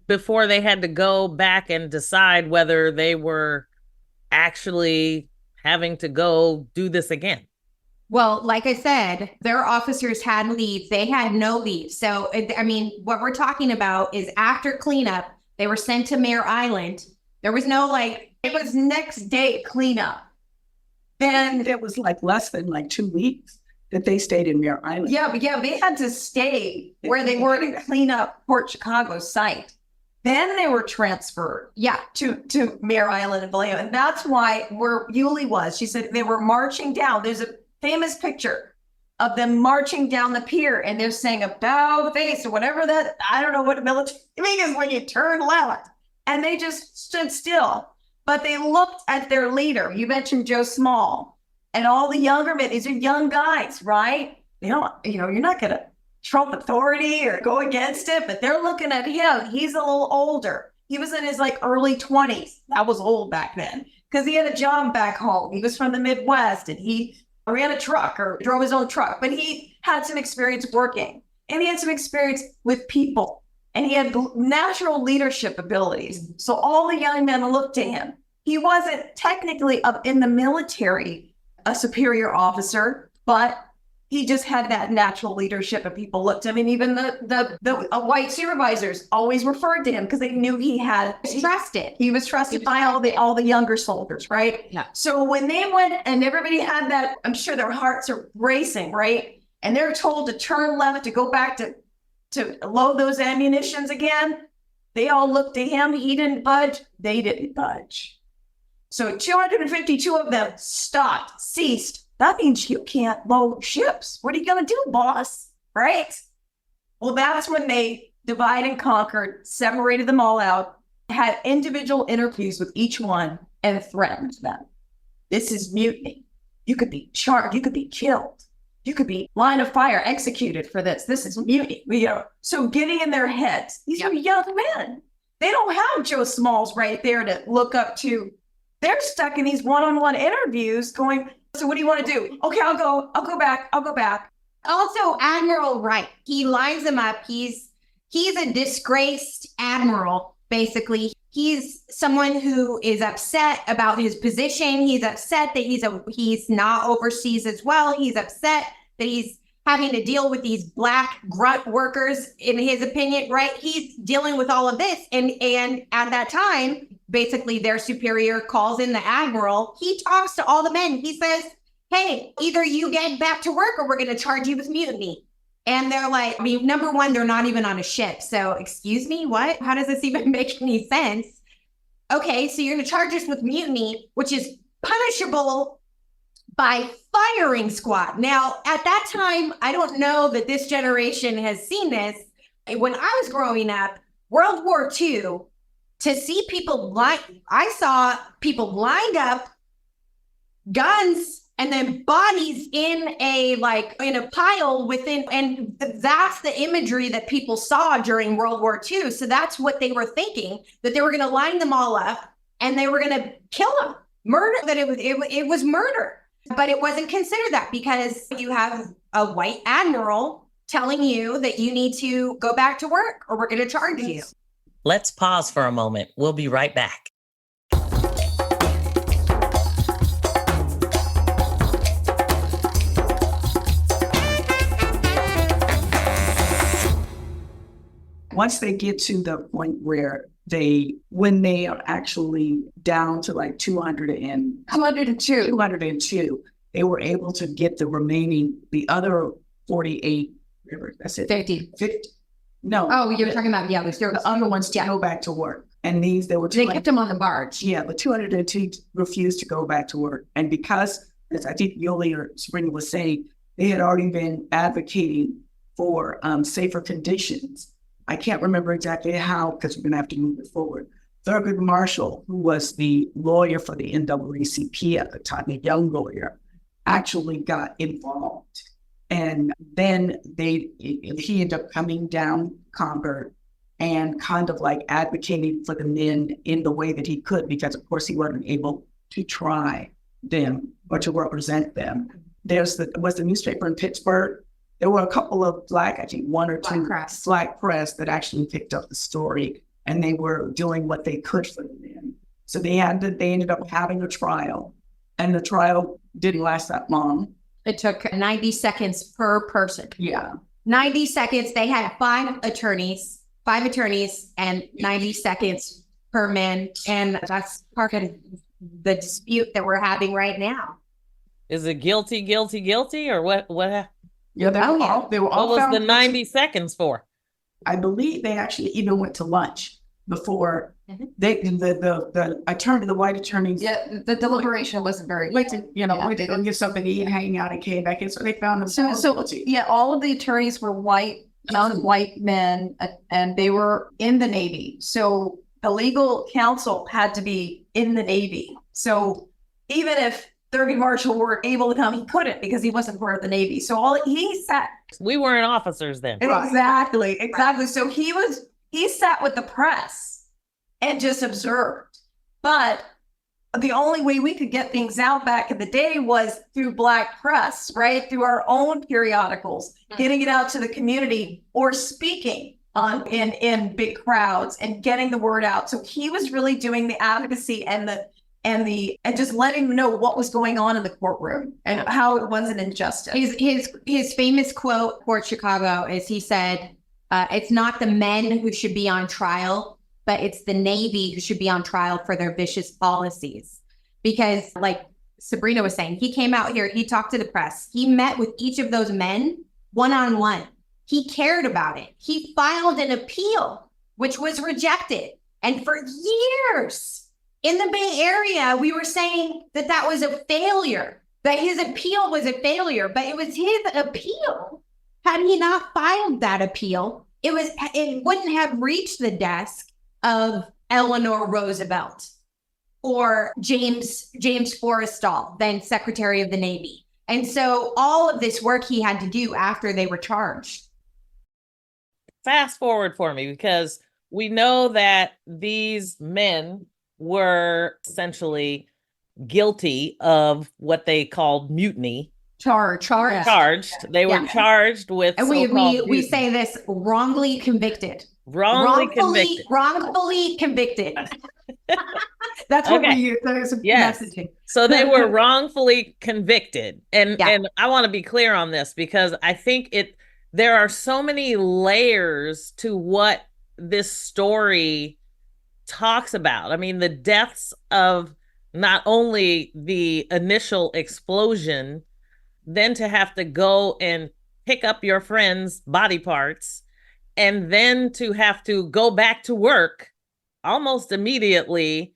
before they had to go back and decide whether they were actually having to go do this again? Well, like I said, their officers had leave. They had no leave. So, I mean, what we're talking about is after cleanup, they were sent to Mare Island. There was no It was next day cleanup. Then it was like less than like 2 weeks that they stayed in Mare Island. Yeah, they had to stay where they were to clean up Port Chicago site. Then they were transferred to Mare Island and Vallejo. And that's why where Yulie was. She said they were marching down. There's a famous picture of them marching down the pier, and they're saying about face or whatever that, I don't know what military means when you turn left. And they just stood still. But they looked at their leader. You mentioned Joe Small and all the younger men. These are young guys, right? You're not going to trump authority or go against it, but they're looking at him. He's a little older. He was in his early 20s. That was old back then because he had a job back home. He was from the Midwest and he ran a truck or drove his own truck, but he had some experience working and he had some experience with people and he had natural leadership abilities. So all the young men looked to him. He wasn't technically up in the military, a superior officer, but he just had that natural leadership and people looked at him. And even the white supervisors always referred to him because they knew he was trusted by all the younger soldiers, right? Yeah. So when they went and everybody had that, I'm sure their hearts are racing, right? And they're told to turn left to go back to load those ammunitions again. They all looked to him. He didn't budge. They didn't budge. So 252 of them ceased. That means you can't load ships. What are you going to do, boss? Right? Well, that's when they divide and conquered, separated them all out, had individual interviews with each one, and threatened them. This is mutiny. You could be charged. You could be killed. You could be line of fire executed for this. This is mutiny. So getting in their heads. These are young men. They don't have Joe Smalls right there to look up to. They're stuck in these one-on-one interviews going, so what do you want to do? Okay, I'll go back. Also, Admiral Wright, he lines them up. He's a disgraced admiral, basically. He's someone who is upset about his position. He's upset that he's not overseas as well. He's upset that he's having to deal with these Black grunt workers, in his opinion, right? He's dealing with all of this. And at that time, basically their superior calls in the admiral. He talks to all the men. He says, hey, either you get back to work or we're going to charge you with mutiny. And they're like, number one, they're not even on a ship. So excuse me, what? How does this even make any sense? Okay, so you're going to charge us with mutiny, which is punishable by firing squad. Now, at that time, I don't know that this generation has seen this. When I was growing up, World War II, to see people I saw people lined up, guns, and then bodies in a pile within, and that's the imagery that people saw during World War II. So that's what they were thinking, that they were going to line them all up and they were going to kill them, murder, that it was murder. But it wasn't considered that because you have a white admiral telling you that you need to go back to work or we're going to charge you. Let's pause for a moment. We'll be right back. Once they get to the point where when they are actually down to like 202, they were able to get the other 48, that's it. 50. 50. No. Oh, you were talking about, the other ones to go back to work. And there were They kept him on the barge. Yeah, the 202 refused to go back to work. And because, as I think Yulie or Sabrina was saying, they had already been advocating for safer conditions. I can't remember exactly how, because we're going to have to move it forward. Thurgood Marshall, who was the lawyer for the NAACP at the time, a young lawyer, actually got involved. And then he ended up coming down Concord and kind of like advocating for the men in the way that he could, because of course he wasn't able to try them or to represent them. Was the newspaper in Pittsburgh. There were a couple of I think one or two black press that actually picked up the story, and they were doing what they could for the men. So they ended up having a trial, and the trial didn't last that long. It took 90 seconds per person. Yeah. 90 seconds. They had five attorneys, and 90 seconds per man. And that's part of the dispute that we're having right now. Is it guilty, or what? Yeah, they were all what was found the 90 seconds for? I believe they actually even went to lunch before the attorney, the white attorneys. Yeah, the deliberation wasn't very. Went to get something to eat, hang out, and came back in. So they found them. So yeah, all of the attorneys were young white men, and they were in the Navy. So the legal counsel had to be in the Navy. So even if Thurgood Marshall were able to come, he couldn't because he wasn't part of the Navy. So he sat. We weren't officers then. Exactly. So he sat with the press and just observed. But the only way we could get things out back in the day was through black press, right? Through our own periodicals, getting it out to the community or speaking in big crowds and getting the word out. So he was really doing the advocacy and just letting them know what was going on in the courtroom and how it was an injustice. His famous quote for Chicago is he said, it's not the men who should be on trial, but it's the Navy who should be on trial for their vicious policies. Because like Sabrina was saying, he came out here, he talked to the press, he met with each of those men one-on-one. He cared about it. He filed an appeal, which was rejected. And for years in the Bay Area, we were saying that was a failure, that his appeal was a failure, but it was his appeal. Had he not filed that appeal, it wouldn't have reached the desk of Eleanor Roosevelt or James Forrestal, then Secretary of the Navy. And so all of this work he had to do after they were charged. Fast forward for me, because we know that these men were essentially guilty of what they called mutiny. Charged. They were charged with. And we say this wrongly convicted. Wrongfully convicted. That's what we use. There's messaging. So they were wrongfully convicted. And I want to be clear on this, because I think there are so many layers to what this story talks about. I mean, the deaths of not only the initial explosion, then to have to go and pick up your friend's body parts, and then to have to go back to work almost immediately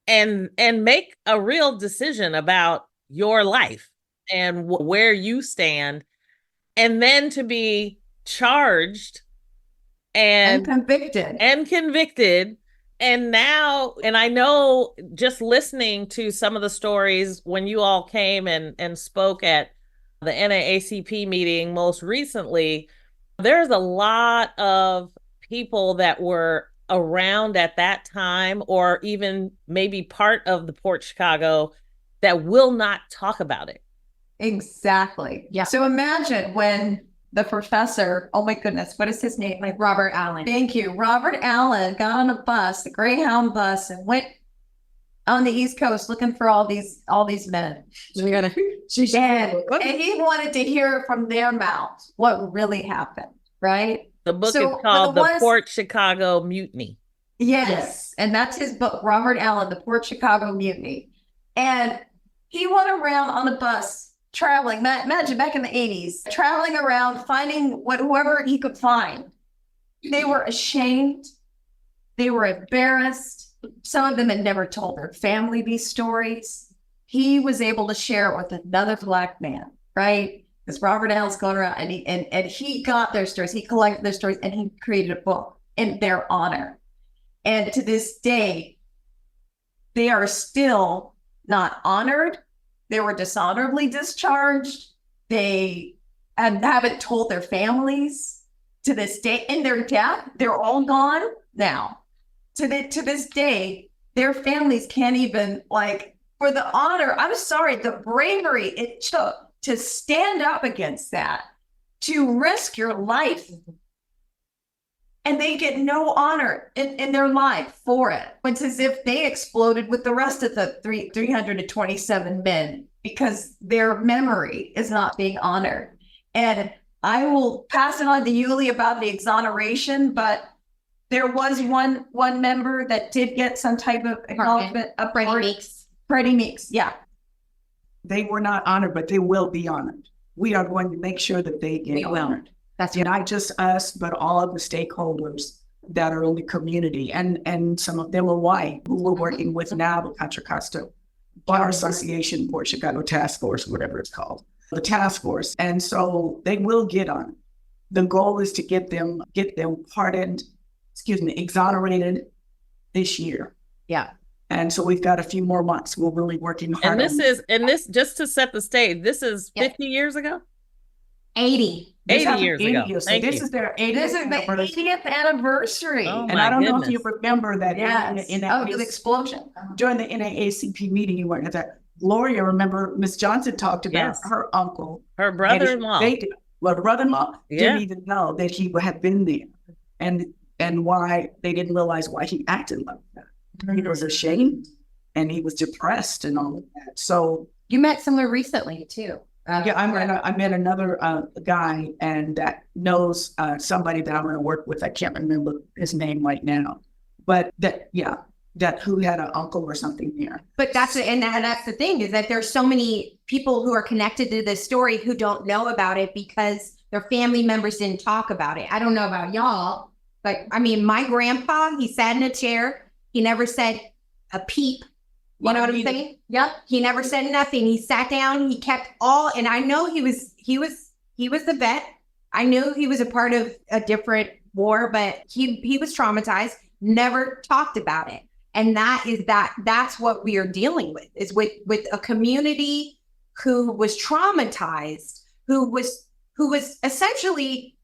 and make a real decision about your life and where you stand, and then to be charged and convicted. And now, and I know just listening to some of the stories when you all came and spoke at the NAACP meeting most recently, there's a lot of people that were around at that time, or even maybe part of the Port Chicago, that will not talk about it. Exactly. Yeah. So imagine when the professor, oh my goodness, what is his name? Like Robert Allen. Thank you. Robert Allen got on a bus, the Greyhound bus, and went on the East Coast looking for all these men. And he wanted to hear from their mouths what really happened, right? The book is called The Port Chicago Mutiny. Yes. And that's his book, Robert Allen, The Port Chicago Mutiny. And he went around on a bus traveling, imagine back in the 80s, traveling around, finding whoever he could find. They were ashamed. They were embarrassed. Some of them had never told their family these stories. He was able to share it with another Black man, right? Because Robert Allen's going around and he got their stories, he collected their stories, and he created a book in their honor. And to this day, they are still not honored. They were dishonorably discharged. They haven't told their families to this day. In their death, they're all gone now. To this day, their families can't even, like, for the honor, I'm sorry, the bravery it took to stand up against that, to risk your life. And they get no honor in their life for it. It's as if they exploded with the rest of the 327 men because their memory is not being honored. And I will pass it on to Yulie about the exoneration, but there was one member that did get some type of acknowledgement. Freddie Meeks, yeah. They were not honored, but they will be honored. We are going to make sure that they get honored. That's not just us, but all of the stakeholders that are in the community. And some of them are white, who we're working with now, the Contra Costa Bar Association for Chicago Task Force, whatever it's called, the task force. And so they will get on. The goal is to get them exonerated this year. Yeah. And so we've got a few more months. We're really working hard. And this just to set the stage, this is 50 years ago? 80. 80 years ago. So this is their 80th anniversary. Oh, and I don't know if goodness. you remember that in the explosion. During the NAACP meeting, you weren't at that. Gloria, remember, Miss Johnson talked about her uncle. Her brother-in-law. The brother-in-law didn't even know that he had been there. And why they didn't realize why he acted like that. He was ashamed and he was depressed and all of that. So you met someone recently too. I met another guy and that knows somebody that I'm going to work with. I can't remember his name right now, but that who had an uncle or something there. But that's the thing, is that there's so many people who are connected to this story who don't know about it because their family members didn't talk about it. I don't know about y'all, but I mean, my grandpa, he sat in a chair. He never said a peep. You know what I'm saying? Yep. He never said nothing. He sat down. He kept all, and I know he was the vet. I knew he was a part of a different war, but he was traumatized. Never talked about it, and that's what we are dealing with, is with a community who was traumatized, who was essentially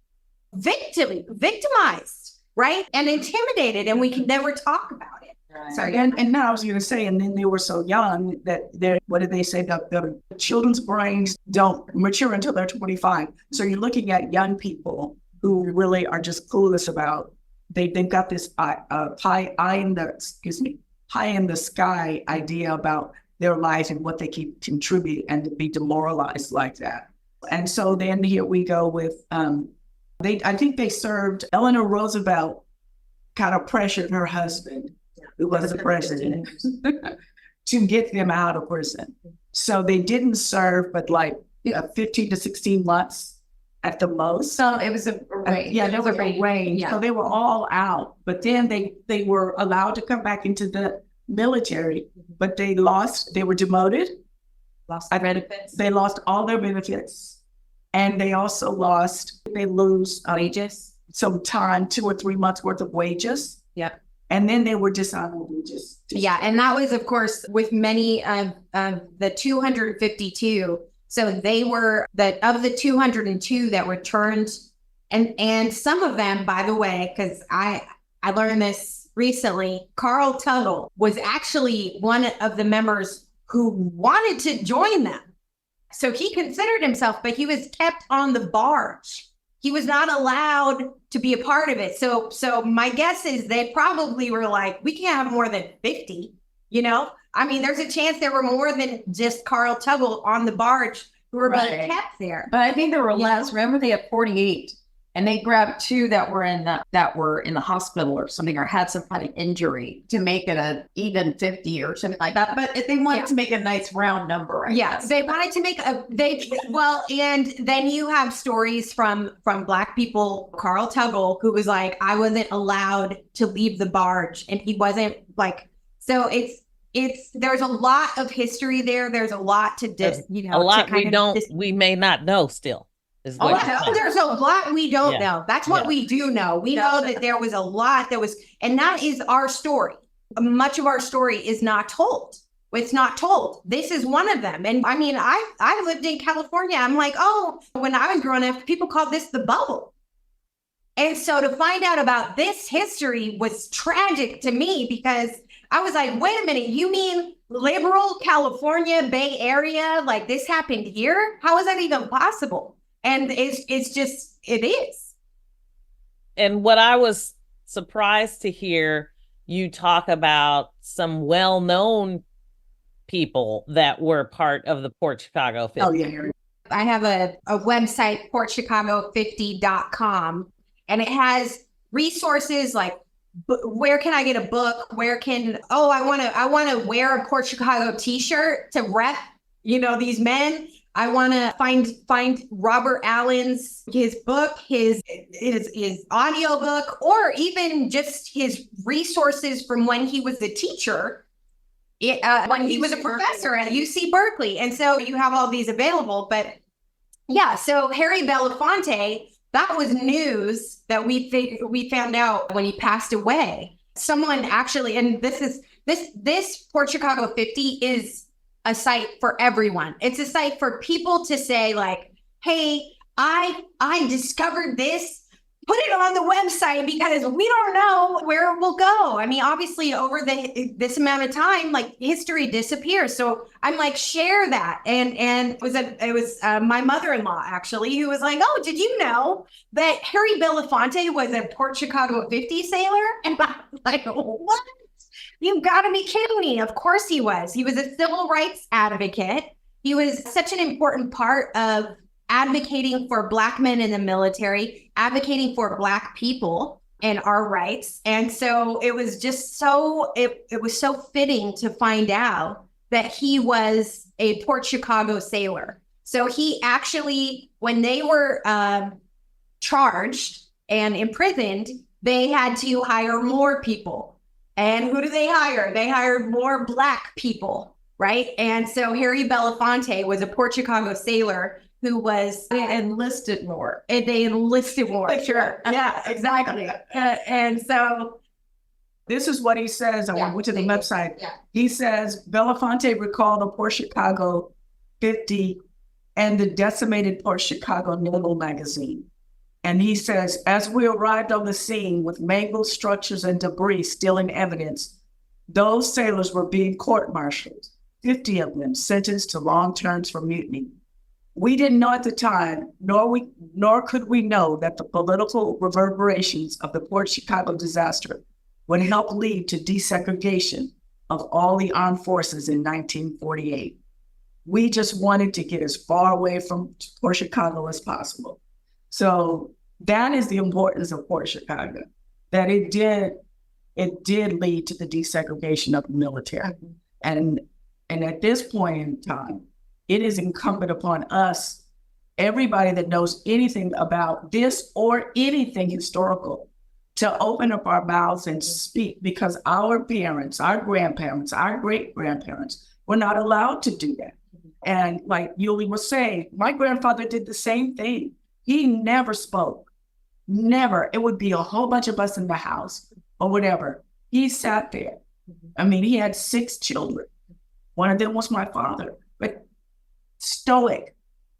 victimized, right, and intimidated, and we can never talk about it. Sorry. And now I was going to say, and then they were so young that what did they say? The children's brains don't mature until they're 25. So you're looking at young people who really are just clueless about, they've got this pie in the sky idea about their life and what they can contribute, and to be demoralized like that. And so then here we go with, I think they served, Eleanor Roosevelt kind of pressured her husband, who was the president, to get them out of prison. So they didn't serve, but 15 to 16 months at the most. So it was a range. There was a range. Yeah. So they were all out, but then they were allowed to come back into the military, but they were demoted. They lost all their benefits. And they also lose Wages. some time, 2 or 3 months worth of wages. Yep. And then they were dishonorably Yeah, and that was, of course, with many of the 252. So they were of the 202 that were turned, and some of them, by the way, because I learned this recently, Carl Tuttle was actually one of the members who wanted to join them. So he considered himself, but he was kept on the barge. He was not allowed to be a part of it. So my guess is they probably were like, we can't have more than 50, I mean, there's a chance there were more than just Carl Tuttle on the barge who were being kept there. But I think there were less. Remember, they had 48. and they grabbed two that were in the hospital or something, or had some kind of injury to make it a even 50 or something like that. But they wanted to make a nice round number. Yes, they wanted to make and then you have stories from Black people. Carl Tuggle, who was like, I wasn't allowed to leave the barge, and he wasn't like. So there's a lot of history there. There's a lot to a lot we may not know still. There's a lot we don't know. That's what we do know. We know that there was a lot and that is our story. Much of our story is not told. It's not told. This is one of them. And I mean, I lived in California. I'm like, when I was growing up, people called this the bubble. And so to find out about this history was tragic to me, because I was like, wait a minute, you mean liberal California, Bay Area? Like, this happened here? How is that even possible? And it's just, it is. And what I was surprised to hear you talk about some well-known people that were part of the Port Chicago 50. Oh, yeah. I have a website, portchicago50.com, and it has resources like, where can I get a book? Where can, I want to wear a Port Chicago t-shirt to rep, these men. I want to find Robert Allen's, his book, his audio book, or even just his resources from when he was a teacher, when he was a professor at UC Berkeley. And so you have all these available. But yeah, so Harry Belafonte, that was news that we found out when he passed away. Someone actually, and this Port Chicago 50 is a site for everyone. It's a site for people to say like, hey, I discovered this, put it on the website, because we don't know where it will go. I mean, obviously over this amount of time, like, history disappears. So I'm like, share that. And it was my mother-in-law actually, who was like, oh, did you know that Harry Belafonte was a Port Chicago 50 sailor? And I'm like, what? You've got to be kidding me. Of course he was. He was a civil rights advocate. He was such an important part of advocating for Black men in the military, advocating for Black people and our rights. And so it was just it was so fitting to find out that he was a Port Chicago sailor. So he actually, when they were charged and imprisoned, they had to hire more people. And who do they hire? They hired more Black people, right? And so Harry Belafonte was a Port Chicago sailor who was enlisted more. And they enlisted more. Sure. Yeah, exactly. And so this is what he says. I went to the website. Yeah. He says, Belafonte recalled the Port Chicago 50 and the decimated Port Chicago Naval Magazine. And he says, as we arrived on the scene with mangled structures and debris still in evidence, those sailors were being court-martialed, 50 of them sentenced to long terms for mutiny. We didn't know at the time, nor could we know that the political reverberations of the Port Chicago disaster would help lead to desegregation of all the armed forces in 1948. We just wanted to get as far away from Port Chicago as possible. So that is the importance of Port Chicago, that it did lead to the desegregation of the military. And at this point in time, it is incumbent upon us, everybody that knows anything about this or anything historical, to open up our mouths and speak, because our parents, our grandparents, our great-grandparents were not allowed to do that. And like Yulie was saying, my grandfather did the same thing. He never spoke, never. It would be a whole bunch of us in the house or whatever. He sat there. I mean, he had 6 children. One of them was my father, but stoic.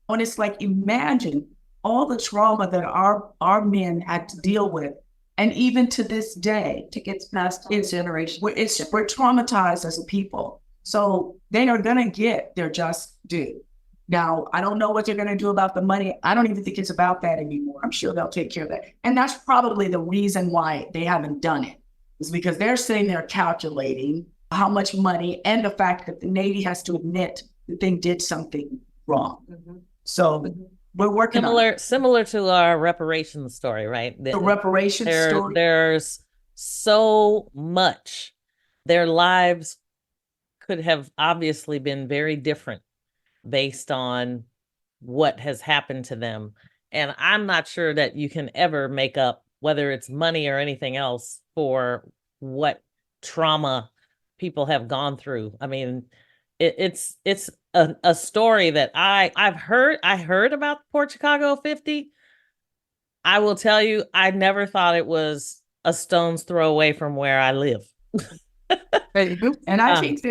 And it's like, imagine all the trauma that our men had to deal with. And even to this day, It gets passed on generation. we're traumatized as a people. So they are going to get their just due. Now, I don't know what they're going to do about the money. I don't even think it's about that anymore. I'm sure they'll take care of that. And that's probably the reason why they haven't done it, is because they're sitting there calculating how much money, and the fact that the Navy has to admit that they did something wrong. So we're working on it. Similar to our reparations story, right? The reparations story. There's so much. Their lives could have obviously been very different based on what has happened to them. And I'm not sure that you can ever make up, whether it's money or anything else, for what trauma people have gone through. I mean, it's a story that I've heard. I heard about Port Chicago 50. I will tell you, I never thought it was a stone's throw away from where I live. And I think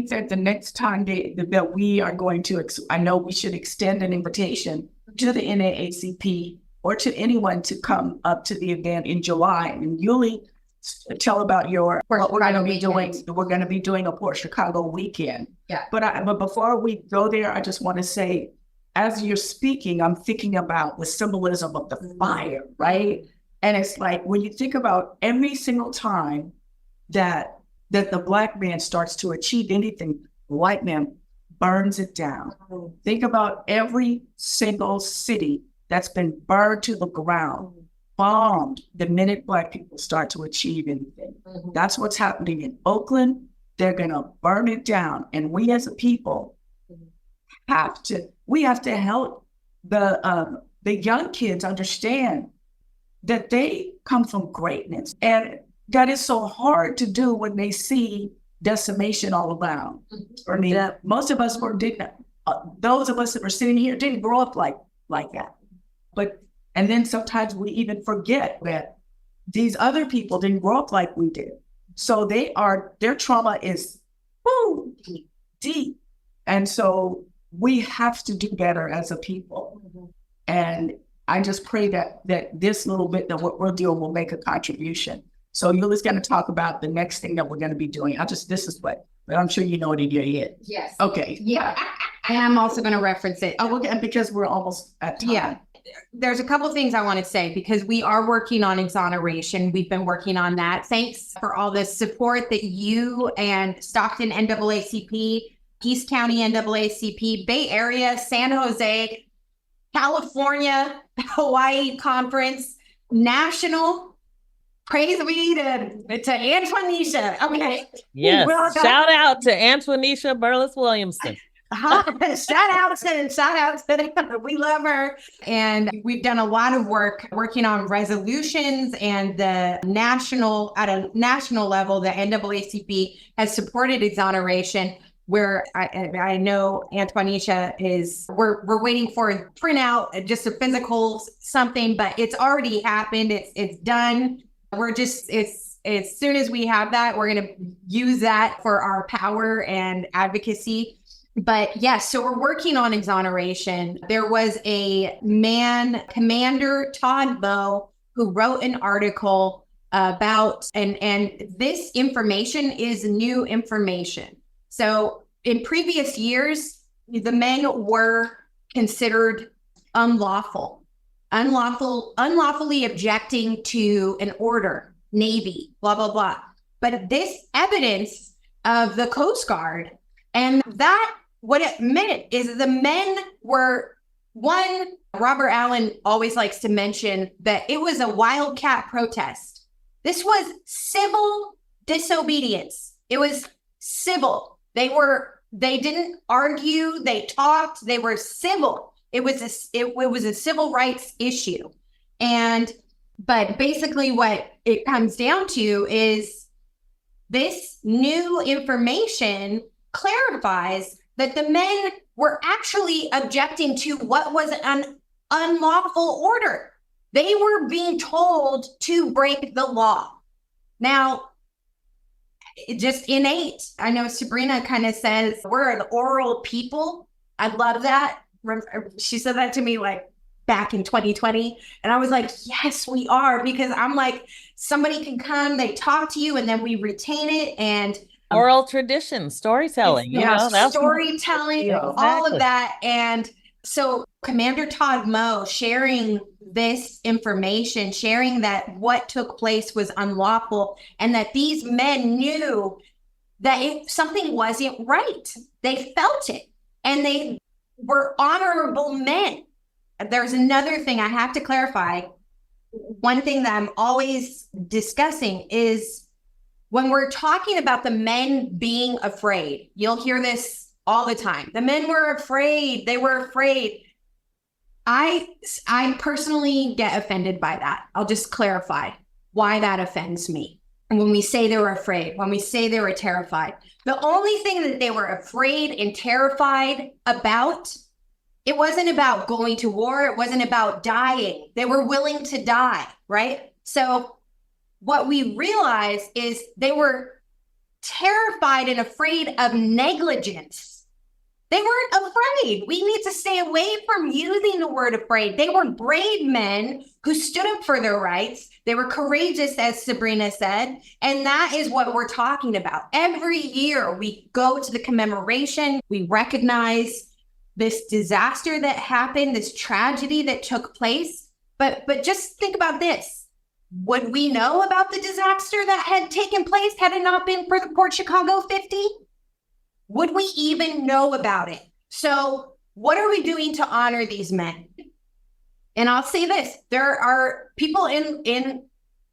that the next time that we are going to, I know we should extend an invitation to the NAACP or to anyone to come up to the event in July. And Yulie, tell about what we're going to be doing. We're going to be doing a Port Chicago weekend. Yeah. But before we go there, I just want to say, as you're speaking, I'm thinking about the symbolism of the fire, right? And it's like, when you think about every single time that the Black man starts to achieve anything, the white man burns it down. Think about every single city that's been burned to the ground, bombed the minute Black people start to achieve anything. That's what's happening in Oakland. They're going to burn it down. And we as a people have to help the young kids understand that they come from greatness. And that is so hard to do when they see decimation all around. I mean, most of us those of us that were sitting here didn't grow up like that. And then sometimes we even forget that these other people didn't grow up like we did. So their trauma is deep. And so we have to do better as a people. And I just pray that this little bit that what we're doing will make a contribution. So Yulie's going to talk about the next thing that we're going to be doing. But I'm sure you know it in your head. Yes. Okay. Yeah. And I'm also going to reference it. Oh, and because we're almost at time. Yeah. There's a couple of things I want to say because we are working on exoneration. We've been working on that. Thanks for all the support that you and Stockton NAACP, East County NAACP, Bay Area, San Jose, California, Hawaii Conference, National. Praise be to Antoinisha. Okay. Yes. Shout out to Antoinisha Burles Williamson. Shout out to we love her. And we've done a lot of work working on resolutions and at a national level, the NAACP has supported exoneration where I know Antoinisha we're waiting for a printout, just a physical something, but it's already happened. It's done. As soon as we have that, we're going to use that for our power and advocacy. But yes, so we're working on exoneration. There was a man, Commander Todd Bowe, who wrote an article about, and this information is new information. So in previous years, the men were considered unlawfully objecting to an order, Navy, blah, blah, blah. But this evidence of the Coast Guard, and that what it meant is the men were, Robert Allen always likes to mention that it was a wildcat protest. This was civil disobedience. It was civil. They didn't argue, they talked, they were civil. It was a civil rights issue. But basically what it comes down to is this new information clarifies that the men were actually objecting to what was an unlawful order. They were being told to break the law. Now, just innate. I know Sabrina kind of says we're an oral people. I love that. She said that to me like back in 2020. And I was like, yes, we are. Because I'm like, somebody can come, they talk to you, and then we retain it. And oral tradition, storytelling. That's storytelling, all of that. And so Commander Todd Bowe sharing this information, sharing that what took place was unlawful and that these men knew that if something wasn't right, they felt it and they were honorable men. there's another thing I have to clarify. One thing that I'm always discussing is when we're talking about the men being afraid, you'll hear this all the time. The men were afraid. They were afraid. I personally get offended by that. I'll just clarify why that offends me. And when we say they were afraid, when we say they were terrified, the only thing that they were afraid and terrified about, it wasn't about going to war. It wasn't about dying. They were willing to die, right? So what we realized is they were terrified and afraid of negligence. They weren't afraid. We need to stay away from using the word afraid. They were brave men who stood up for their rights. They were courageous, as Sabrina said. And that is what we're talking about. Every year we go to the commemoration. We recognize this disaster that happened, this tragedy that took place. But just think about this. Would we know about the disaster that had taken place had it not been for the Port Chicago 50? Would we even know about it? So what are we doing to honor these men? And I'll say this, there are people in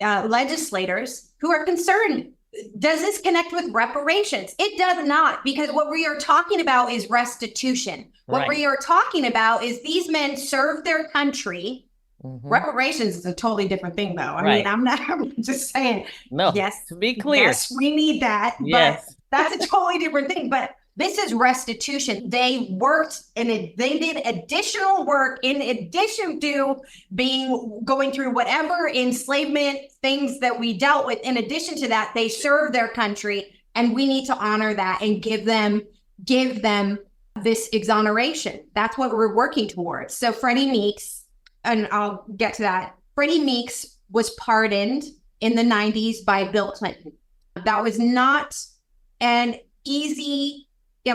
legislators who are concerned. Does this connect with reparations? It does not, because what we are talking about is restitution. What we are talking about is these men served their country. Reparations is a totally different thing, though. I mean, I'm just saying, yes, to be clear. Yes, we need that. Yes. But that's a totally different thing. But this is restitution. They worked and they did additional work in addition to going through whatever enslavement things that we dealt with. In addition to that, they served their country, and we need to honor that and give them this exoneration. That's what we're working towards. So Freddie Meeks, and I'll get to that. Freddie Meeks was pardoned in the 90s by Bill Clinton. That was not an easy feat. It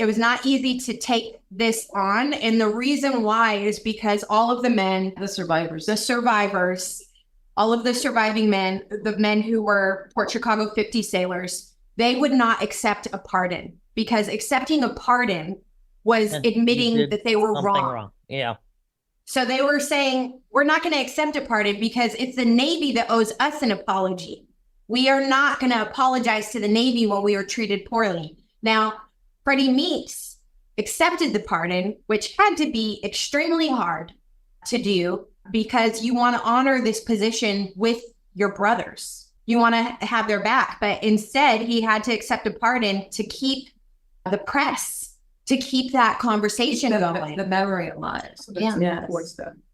was not easy to take this on. And the reason why is because all of the men, the survivors, all of the surviving men, the men who were Port Chicago 50 sailors, they would not accept a pardon, because accepting a pardon was admitting that they were wrong. Yeah. So they were saying, we're not going to accept a pardon because it's the Navy that owes us an apology. We are not going to apologize to the Navy when we were treated poorly. Now, Freddie Meeks accepted the pardon, which had to be extremely hard to do because you want to honor this position with your brothers. You want to have their back. But instead, he had to accept a pardon to keep the press, to keep that conversation going. The memory alive. So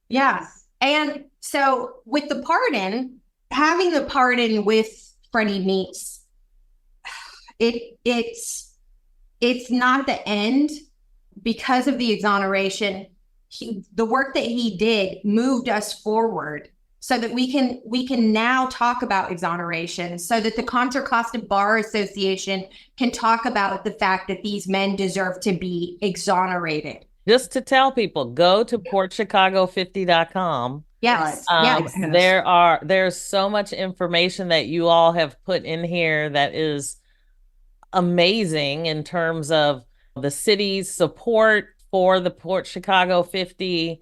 Yeah. And so with the pardon, having the pardon with Freddie Meeks, it's not the end. Because of the exoneration, the work that he did moved us forward so that we can now talk about exoneration, so that the Contra Costa Bar Association can talk about the fact that these men deserve to be exonerated. Just to tell people, go to portchicago50.com. Yes. Yes. There's so much information that you all have put in here that is amazing in terms of the city's support for the Port Chicago 50.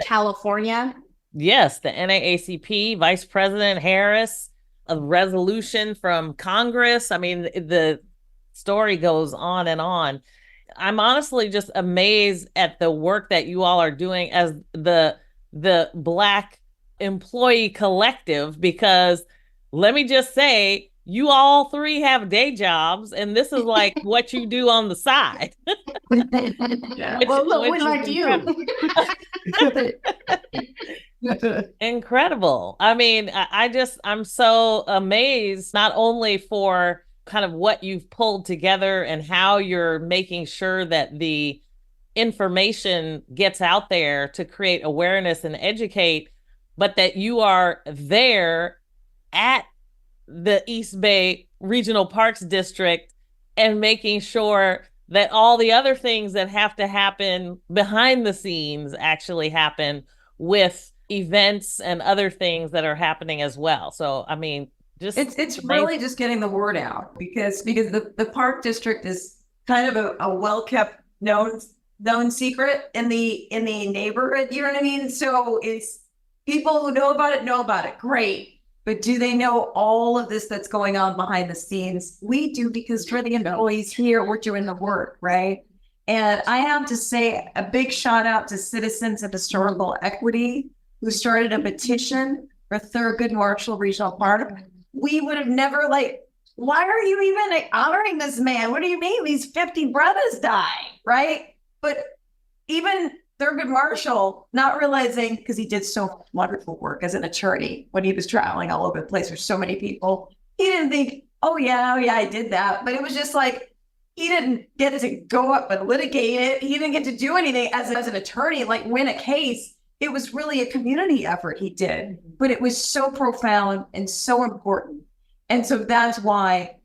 California. Yes, the NAACP, Vice President Harris, a resolution from Congress. I mean, the story goes on and on. I'm honestly just amazed at the work that you all are doing as the Black employee collective, because let me just say, you all three have day jobs, and this is like what you do on the side. We're like you. Incredible. I mean, I'm so amazed, not only for kind of what you've pulled together and how you're making sure that the information gets out there to create awareness and educate, but that you are there at the East Bay Regional Parks District and making sure that all the other things that have to happen behind the scenes actually happen with events and other things that are happening as well. So, I mean, it's really just getting the word out, because the park district is kind of a well-kept known known secret in the neighborhood. You know what I mean? So it's people who know about it. Great. But do they know all of this that's going on behind the scenes? We do, because we're the employees here. We're doing the work, right? And I have to say a big shout out to Citizens of Historical Equity, who started a petition for Thurgood Marshall Regional Park. We would have never why are you even honoring this man? What do you mean? These 50 brothers died, right? But even Thurgood Marshall, not realizing, because he did so wonderful work as an attorney when he was traveling all over the place for so many people, he didn't think, oh yeah, I did that. But it was just he didn't get to go up and litigate it. He didn't get to do anything as an attorney, win a case. It was really a community effort he did, but it was so profound and so important. And so that's why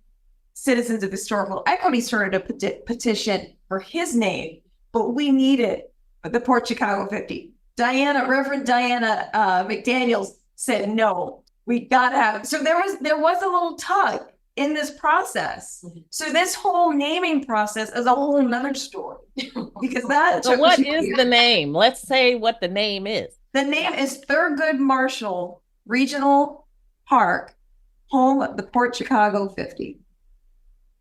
Citizens of Historical Equity started a petition for his name, but we need it. The Port Chicago 50. Reverend Diana McDaniels said, no, we gotta have it. So there was a little tug in this process. So this whole naming process is a whole another story. Because So what is the name? Let's say what the name is. The name is Thurgood Marshall Regional Park, home of the Port Chicago 50.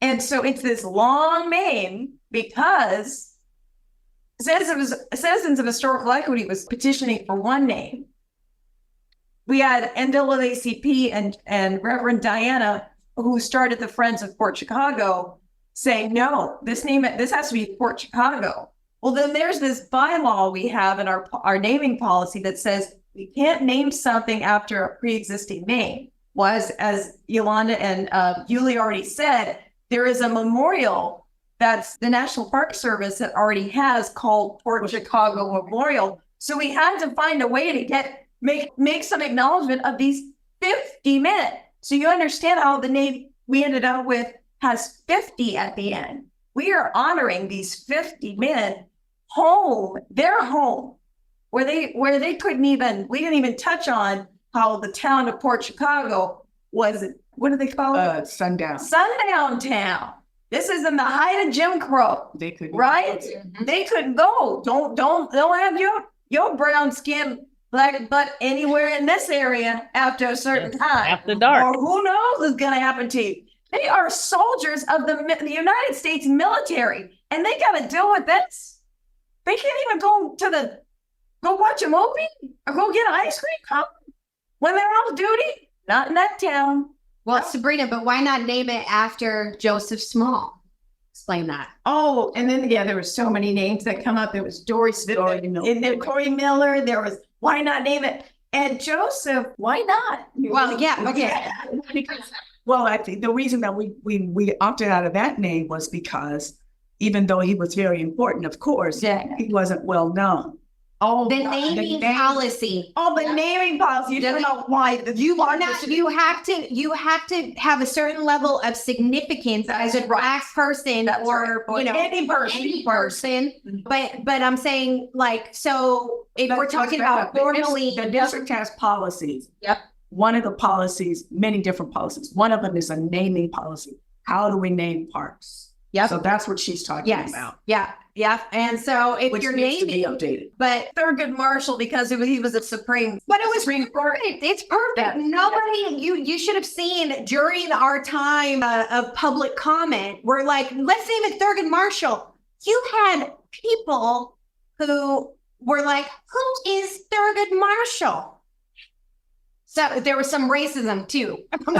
And so it's this long name because Citizens of Historical Equity was petitioning for one name. We had NAACP and Reverend Diana, who started the Friends of Port Chicago, saying, no, this has to be Port Chicago. Well, then there's this bylaw we have in our naming policy that says we can't name something after a pre-existing name. As Yolanda and Yulie already said, there is a memorial that's the National Park Service that already has called Port Chicago Memorial. So we had to find a way to make some acknowledgement of these 50 men. So you understand how the name we ended up with has 50 at the end. We are honoring these 50 men their home, where they couldn't even, we didn't even touch on how the town of Port Chicago was, what do they call it? Sundown town. This is in the height of Jim Crow. They couldn't, right? They couldn't go. Don't have your brown skin, black butt anywhere in this area after a certain time. After dark. Or who knows what's going to happen to you. They are soldiers of the United States military, and they got to deal with this. They can't even go watch a movie or go get ice cream when they're off duty. Not in that town. Well, Sabrina, but why not name it after Joseph Small? Explain that. Oh, and then, there were so many names that come up. There was Corey Miller. There was, why not name it? And Joseph, why not? Well, yeah, okay. Well, I think the reason that we opted out of that name was because even though he was very important, of course, he wasn't well known. Oh, the naming policy. Oh, the naming policy. You don't know why. You have to have a certain level of significance as a black person or any person. But I'm saying so if we're talking about formally, the district has policies. Yep. One of the policies, many different policies. One of them is a naming policy. How do we name parks? Yep. So that's what she's talking about. Yeah. And so if Which you're needs to naming, be updated. But Thurgood Marshall, because he was a Supreme. But it was perfect. It's perfect. Nobody, you should have seen during our time of public comment, we're like, let's name it Thurgood Marshall. You had people who were like, who is Thurgood Marshall? So there was some racism too. I'm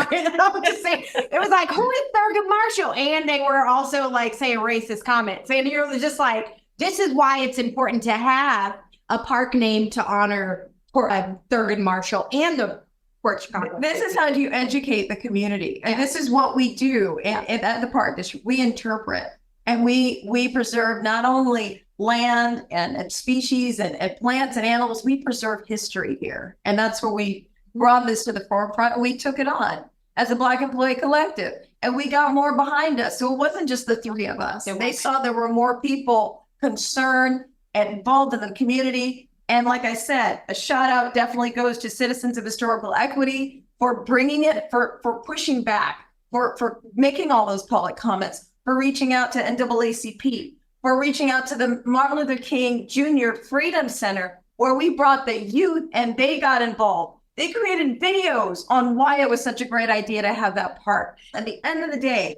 just saying, it was like, who is Thurgood Marshall? And they were also saying racist comments. And you're just like, this is why it's important to have a park name to honor Thurgood Marshall and the Port Chicago. This is how you educate the community. And this is what we do at the park district. We interpret and we preserve not only land and species and plants and animals, we preserve history here. And that's where we brought this to the forefront. We took it on as a Black Employee Collective, and we got more behind us. So it wasn't just the three of us. And they saw there were more people concerned and involved in the community. And like I said, a shout out definitely goes to Citizens of Historical Equity for bringing it, for pushing back, for making all those public comments, for reaching out to NAACP, We're reaching out to the Martin Luther King Jr. Freedom Center, where we brought the youth and they got involved. They created videos on why it was such a great idea to have that park. At the end of the day,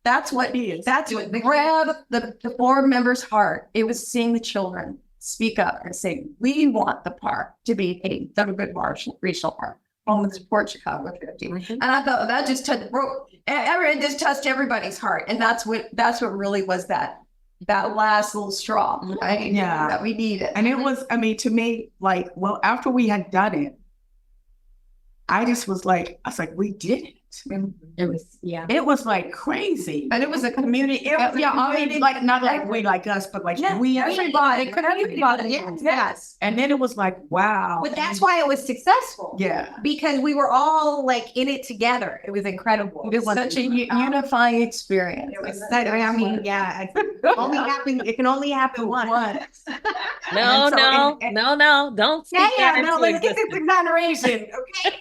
that's what grabbed the board member's heart. It was seeing the children speak up and say, we want the park to be a Thunderbird Regional Park. Home support Chicago 50. And I thought that just touched everybody's heart. And that's what really was that last little straw, right? Yeah. That we needed. And it was, I mean, to me, like, well, after we had done it, I was like, we did it. It was like crazy. And it was a community. I mean, like, not like we, like us, but like everybody. Yes. And then it was like, wow. But that's why it was successful. Yeah. Because we were all like in it together. It was incredible. It was such a unifying experience. It was, I mean, yeah. It can only happen once. No, don't speak that into let's get existence. this exoneration, okay?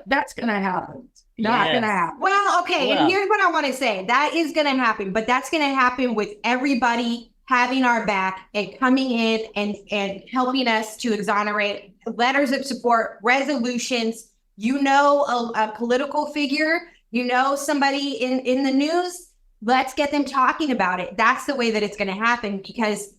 That's gonna happen. Not Yes. gonna happen. Well, okay, Well. and here's what I want to say. That is gonna happen, but that's gonna happen with everybody having our back and coming in and helping us to exonerate, letters of support, resolutions. A political figure, somebody in the news, let's get them talking about it. That's the way that it's gonna happen, because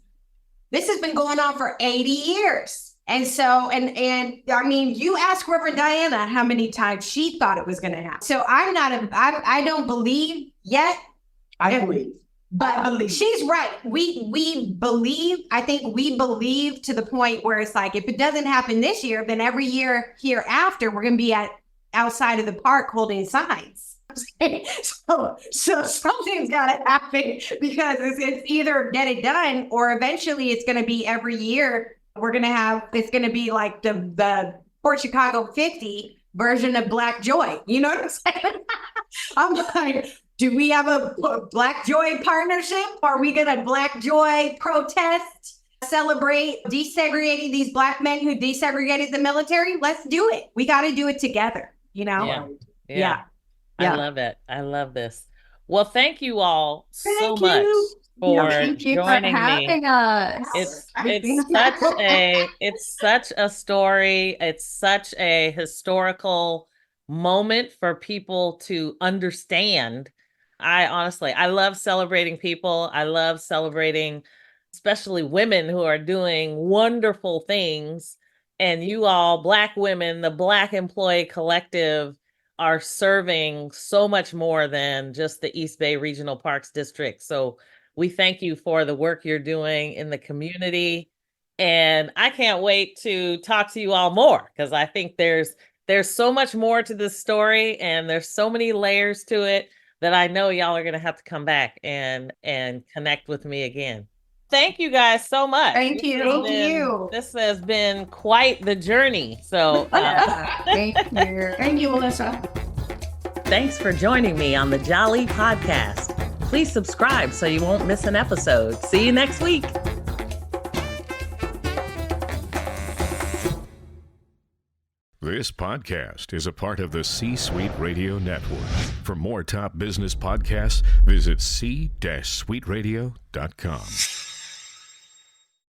this has been going on for 80 years. And so, and I mean, you ask Reverend Diana how many times she thought it was going to happen. So I don't believe yet. I believe. But she's right. We believe, I think we believe to the point where it's like, if it doesn't happen this year, then every year hereafter, we're going to be outside of the park holding signs. So something's got to happen, because it's either get it done, or eventually it's going to be every year. It's going to be like the Port Chicago 50 version of Black Joy. You know what I'm saying? I'm like, do we have a Black Joy partnership? Are we going to Black Joy protest, celebrate desegregating these Black men who desegregated the military? Let's do it. We got to do it together, Yeah. I love it. I love this. Well, thank you all so Thank much you. for Thank you for joining having me. us. It's such a story. It's such a historical moment for people to understand. I love celebrating people. I love celebrating especially women who are doing wonderful things. And you all, Black women, the Black Employee Collective, are serving so much more than just the East Bay Regional Parks District. So we thank you for the work you're doing in the community. And I can't wait to talk to you all more, because I think there's so much more to this story, and there's so many layers to it that I know y'all are going to have to come back and connect with me again. Thank you guys so much. Thank you. This has been quite the journey. So Thank you. Thank you, Melyssa. thanks for joining me on the Jali Podcast. Please subscribe so you won't miss an episode. See you next week. This podcast is a part of the C-Suite Radio Network. For more top business podcasts, visit c-suiteradio.com.